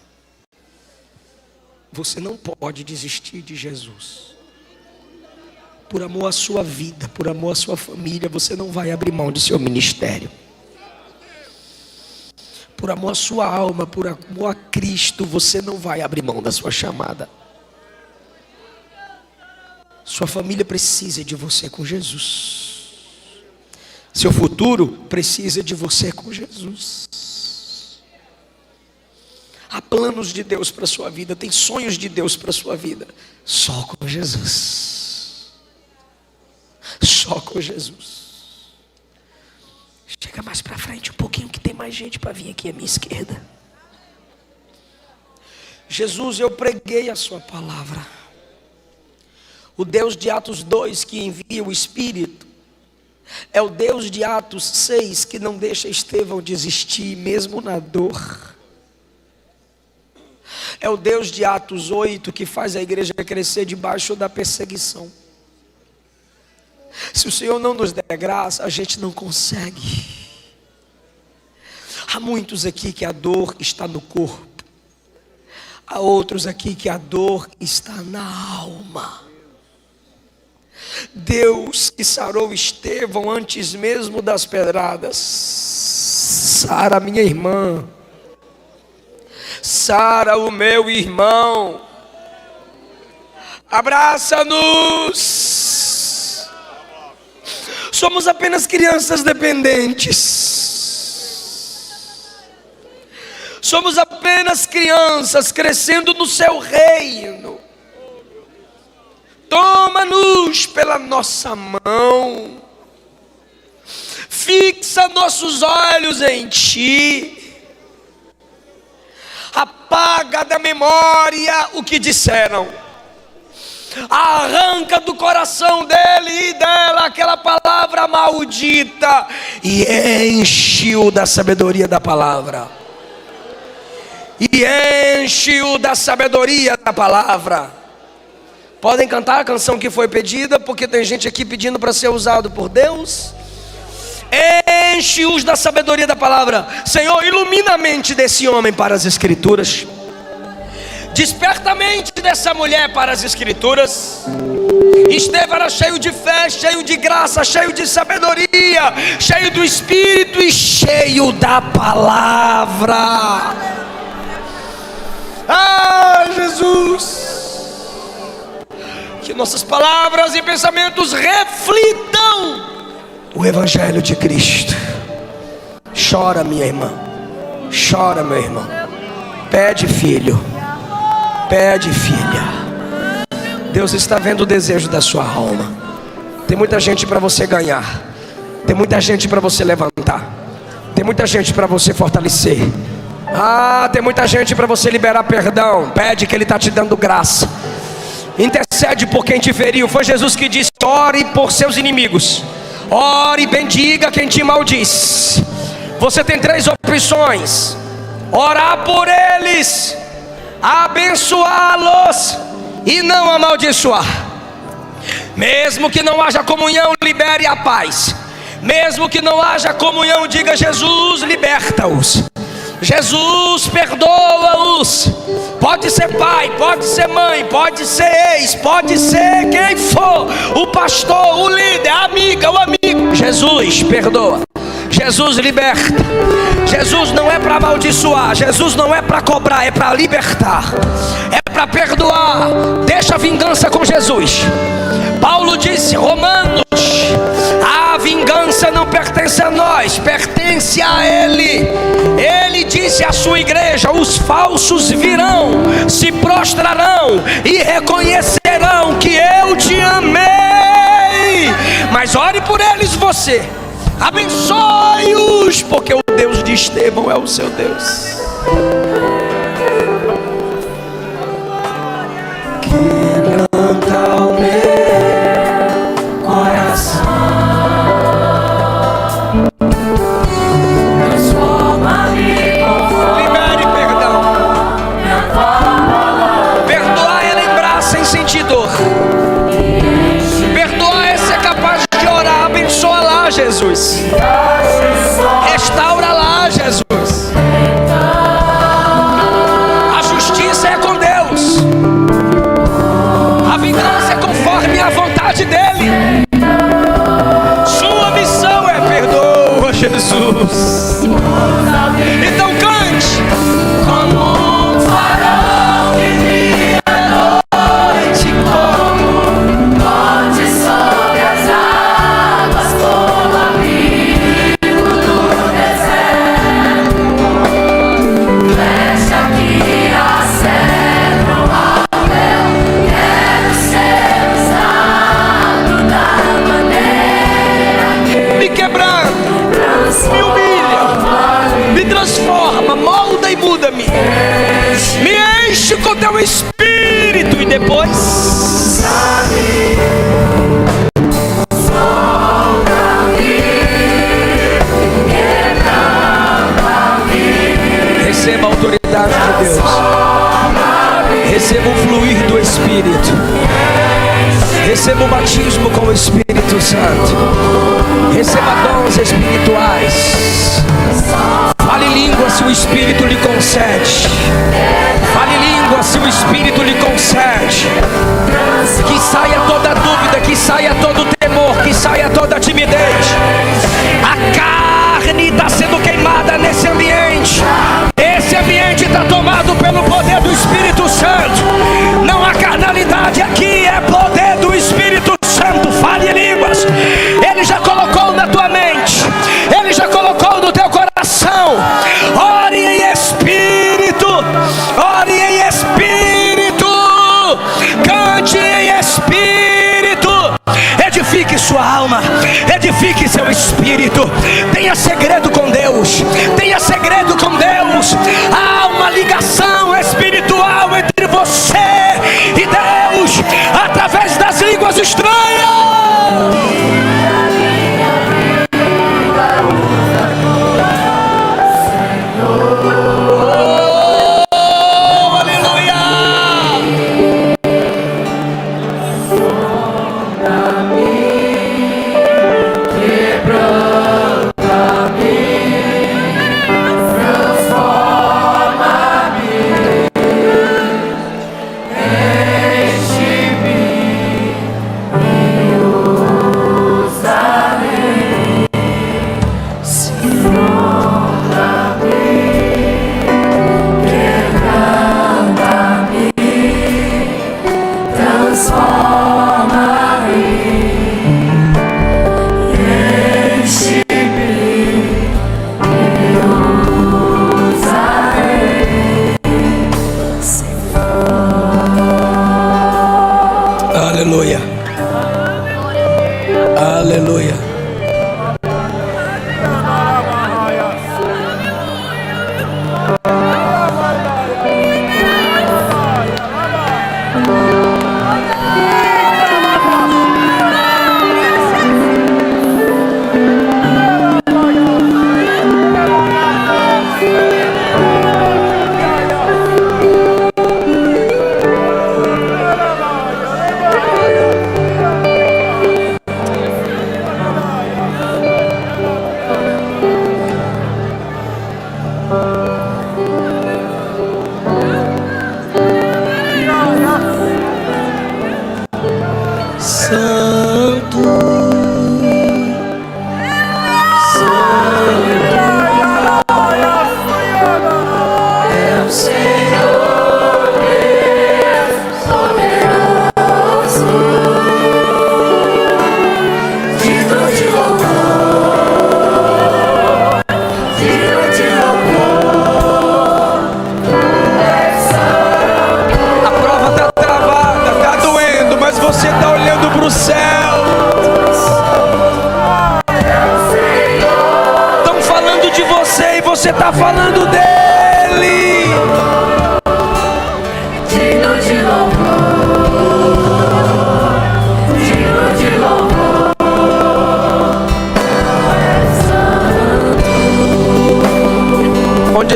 Você não pode desistir de Jesus. Por amor à sua vida, por amor à sua família, você não vai abrir mão de seu ministério. Por amor à sua alma, por amor a Cristo, você não vai abrir mão da sua chamada. Sua família precisa de você com Jesus. Seu futuro precisa de você com Jesus. Há planos de Deus para a sua vida, tem sonhos de Deus para a sua vida. Só com Jesus. Só com Jesus. Chega mais para frente um pouquinho, que tem mais gente para vir aqui à minha esquerda. Jesus, eu preguei a sua palavra. O Deus de Atos 2 que envia o Espírito é o Deus de Atos 6 que não deixa Estevão desistir mesmo na dor. É o Deus de Atos 8 que faz a igreja crescer debaixo da perseguição. Se o Senhor não nos der graça, a gente não consegue. Há muitos aqui que a dor está no corpo. Há outros aqui que a dor está na alma. Deus que sarou Estevão antes mesmo das pedradas, sara minha irmã, sara o meu irmão, abraça-nos. Somos apenas crianças dependentes. Somos apenas crianças crescendo no seu reino. Toma-nos pela nossa mão. Fixa nossos olhos em Ti. Apaga da memória o que disseram. Arranca do coração dele e dela aquela palavra maldita e enche-o da sabedoria da palavra. E enche-o da sabedoria da palavra. Podem cantar a canção que foi pedida, porque tem gente aqui pedindo para ser usado por Deus. Enche-os da sabedoria da palavra. Senhor, ilumina a mente desse homem para as escrituras. Desperta a mente dessa mulher para as escrituras. Estevão era cheio de fé, cheio de graça, cheio de sabedoria, cheio do Espírito e cheio da palavra. Ah, Jesus! Que nossas palavras e pensamentos reflitam o Evangelho de Cristo. Chora, minha irmã. Chora, meu irmão. Pede, filho. Pede, filha. Deus está vendo o desejo da sua alma. Tem muita gente para você ganhar. Tem muita gente para você levantar. Tem muita gente para você fortalecer. Tem muita gente para você liberar perdão. Pede, que Ele está te dando graça. Intercede por quem te feriu. Foi Jesus que disse: ore por seus inimigos. Ore e bendiga quem te maldiz. Você tem 3 opções: orar por eles, abençoá-los e não amaldiçoar. Mesmo que não haja comunhão, libere a paz. Mesmo que não haja comunhão, diga: Jesus, liberta-os. Jesus, perdoa-os. Pode ser pai, pode ser mãe, pode ser ex, pode ser quem for, o pastor, o líder, a amiga, o amigo. Jesus perdoa. Jesus liberta. Jesus não é para amaldiçoar. Jesus não é para cobrar, é para libertar. É para perdoar. Deixa a vingança com Jesus. Paulo disse, Romanos: a vingança justiça não pertence a nós, pertence a Ele. Ele disse à sua igreja: os falsos virão, se prostrarão e reconhecerão que eu te amei. Mas ore por eles você, abençoe-os, porque o Deus de Estevão é o seu Deus. Quebranta o meu coração, transforma-me, libere perdão. Perdoar é lembrar sem sentir dor. Perdoar é ser capaz de orar. Abençoa lá, Jesus. Restaura lá, Jesus. A justiça é com Deus, a vingança é conforme a vontade dele. Sua missão é perdoa, Jesus. Então cante como um farol que brilha à noite, como ponte sobre as águas, como abrigo do deserto. Fecha aqui a cedro ao meu, quero ser usado da maneira que me quebrando, me humilha, me transforma, molda e muda-me. Me enche com teu Espírito e depois receba a autoridade de Deus, receba o fluir do Espírito, receba o batismo com o Espírito Santo, receba dons espirituais. Fale língua se o Espírito lhe concede. Fale língua se o Espírito lhe concede. Que saia toda dúvida, que saia todo temor, que saia toda timidez. A carne está sendo queimada nesse ambiente. Esse ambiente está tomado pelo poder do Espírito Santo. Não há carnalidade aqui, é poder do Espírito Santo. Fale em línguas. Ele já colocou na tua mente, ele já colocou no teu coração. Ore em Espírito, ore em Espírito, cante em Espírito,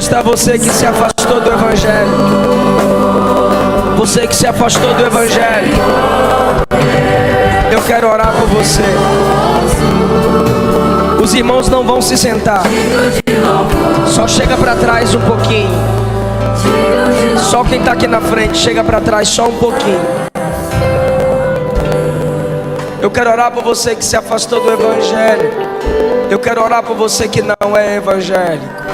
está você que se afastou do Evangelho? Você que se afastou do Evangelho, eu quero orar por você. Os irmãos não vão se sentar, só chega para trás um pouquinho. Só quem está aqui na frente, chega para trás só um pouquinho. Eu quero orar por você que se afastou do Evangelho. Eu quero orar por você que não é evangélico.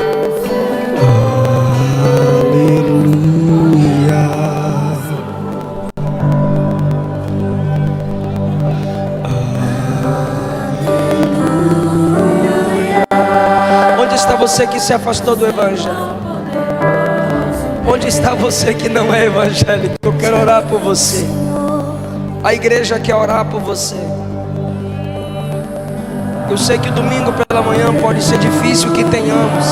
Onde está você que se afastou do Evangelho? Onde está você que não é evangélico? Eu quero orar por você. A igreja quer orar por você. Eu sei que domingo pela manhã pode ser difícil que tenhamos,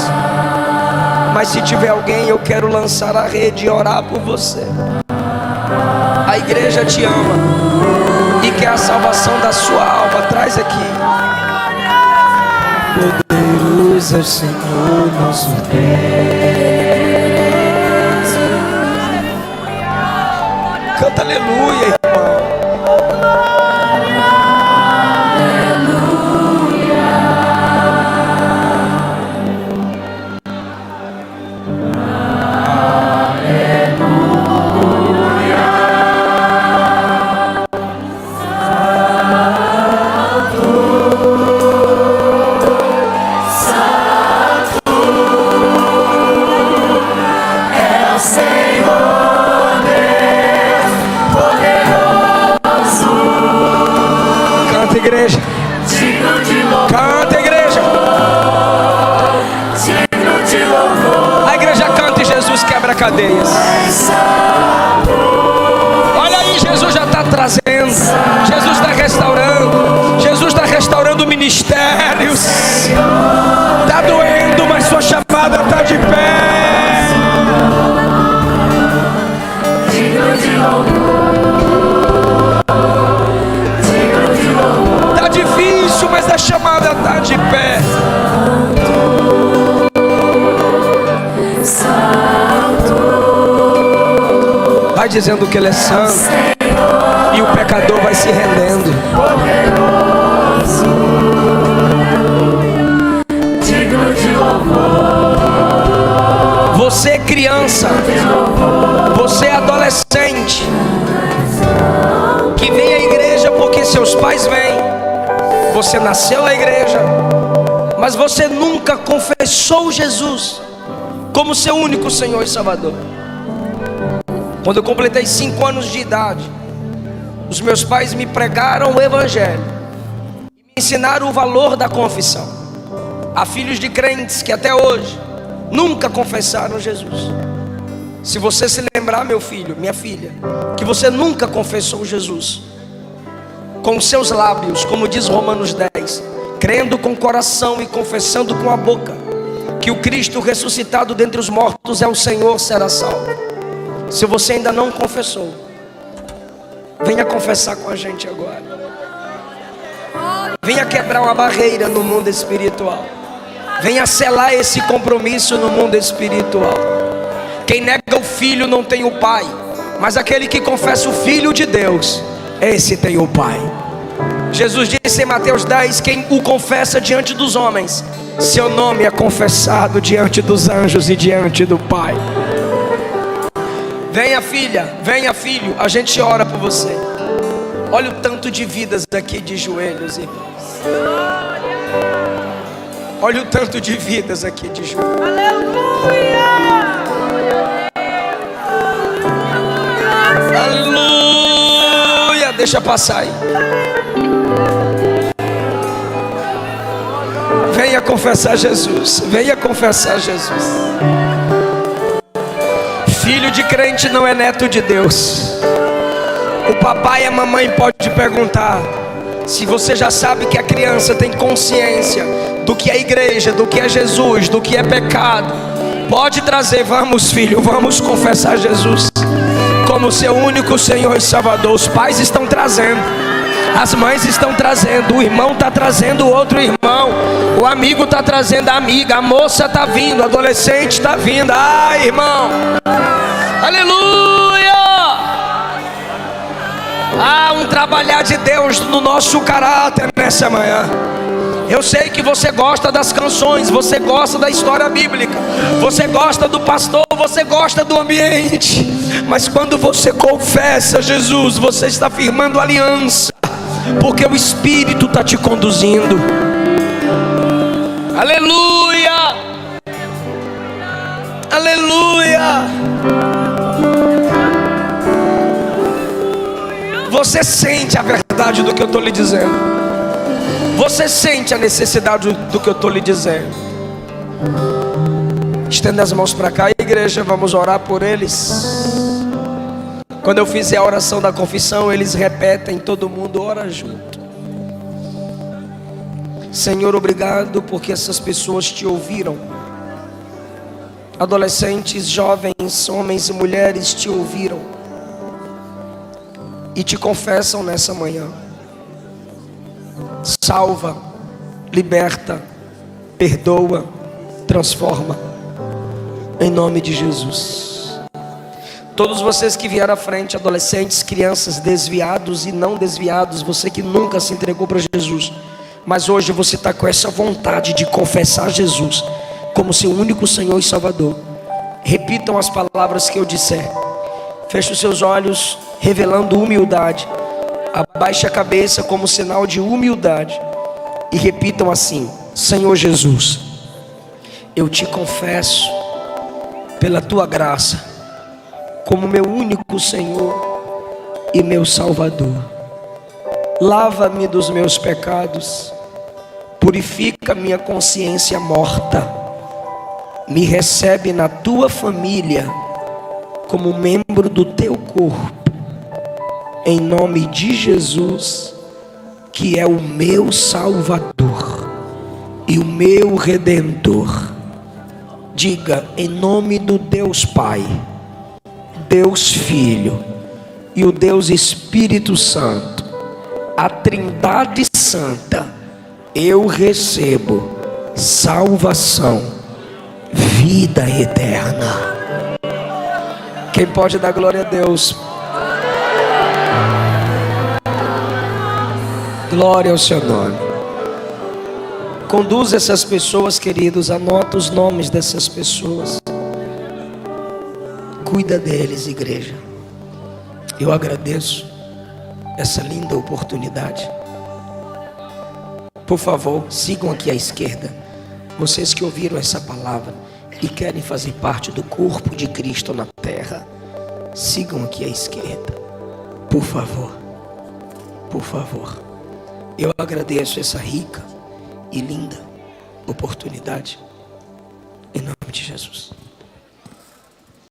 mas se tiver alguém, eu quero lançar a rede e orar por você. A igreja te ama e quer a salvação da sua alma. Traz aqui. Poderoso é o Senhor nosso Deus. Canta aleluia, irmão. Igreja, canta, igreja. A igreja canta e Jesus quebra cadeias. Olha aí, Jesus já está trazendo, Jesus está restaurando, Jesus está restaurando ministérios. Está doendo, mas sua chapada está de pé. Difícil, mas a chamada está de pé. Vai dizendo que Ele é santo e o pecador vai se rendendo. Você criança, você adolescente, que vem à igreja porque seus pais vêm. Você nasceu na igreja, mas você nunca confessou Jesus como seu único Senhor e Salvador. Quando eu completei 5 anos de idade, os meus pais me pregaram o Evangelho e me ensinaram o valor da confissão. Há filhos de crentes que até hoje nunca confessaram Jesus. Se você se lembrar, meu filho, minha filha, que você nunca confessou Jesus com os seus lábios, como diz Romanos 10, crendo com o coração e confessando com a boca que o Cristo ressuscitado dentre os mortos é o Senhor, será salvo. Se você ainda não confessou, venha confessar com a gente agora. Venha quebrar uma barreira no mundo espiritual. Venha selar esse compromisso no mundo espiritual. Quem nega o filho não tem o pai, mas aquele que confessa o Filho de Deus, esse tem o Pai. Jesus disse em Mateus 10: quem o confessa diante dos homens, seu nome é confessado diante dos anjos e diante do Pai. Venha, filha, venha, filho, a gente ora por você. Olha o tanto de vidas aqui de joelhos, irmãos. Olha o tanto de vidas aqui de joelhos. Aleluia! Aleluia! Deixa passar aí. Venha confessar Jesus. Venha confessar Jesus. Filho de crente não é neto de Deus. O papai e a mamãe pode perguntar se você já sabe que a criança tem consciência do que é igreja, do que é Jesus, do que é pecado. Pode trazer, vamos filho, vamos confessar Jesus como seu único Senhor e Salvador. Os pais estão trazendo, as mães estão trazendo, o irmão está trazendo o outro irmão, O amigo está trazendo a amiga, a moça está vindo, o adolescente está vindo. Ai, irmão, aleluia! Há um trabalhar de Deus no nosso caráter nessa manhã. Eu sei que você gosta das canções, você gosta da história bíblica, você gosta do pastor, você gosta do ambiente, mas quando você confessa Jesus, você está firmando aliança, porque o Espírito está te conduzindo. Aleluia! Aleluia! Você sente a verdade do que eu estou lhe dizendo. Você sente a necessidade do que eu estou lhe dizendo. Estenda as mãos para cá, igreja, vamos orar por eles. Quando eu fizer a oração da confissão, eles repetem, todo mundo ora junto. Senhor, obrigado porque essas pessoas te ouviram. Adolescentes, jovens, homens e mulheres te ouviram e te confessam nessa manhã. Salva, liberta, perdoa, transforma, em nome de Jesus. Todos vocês que vieram à frente, adolescentes, crianças, desviados e não desviados, você que nunca se entregou para Jesus, mas hoje você está com essa vontade de confessar Jesus como seu único Senhor e Salvador. Repitam as palavras que eu disser. Feche os seus olhos, revelando humildade. Abaixe a cabeça como sinal de humildade e repitam assim: Senhor Jesus, eu te confesso pela tua graça como meu único Senhor e meu Salvador. Lava-me dos meus pecados, purifica minha consciência morta, me recebe na tua família como membro do teu corpo, em nome de Jesus, que é o meu Salvador e o meu Redentor. Diga: em nome do Deus Pai, Deus Filho e o Deus Espírito Santo, a Trindade Santa, eu recebo salvação, vida eterna. Quem pode dar glória a Deus? Glória ao seu nome. Conduza essas pessoas, queridos. Anota os nomes dessas pessoas. Cuida deles, igreja. Eu agradeço essa linda oportunidade. Por favor, sigam aqui à esquerda. Vocês que ouviram essa palavra e querem fazer parte do corpo de Cristo na terra, sigam aqui à esquerda. Por favor. Por favor. Eu agradeço essa rica e linda oportunidade, em nome de Jesus.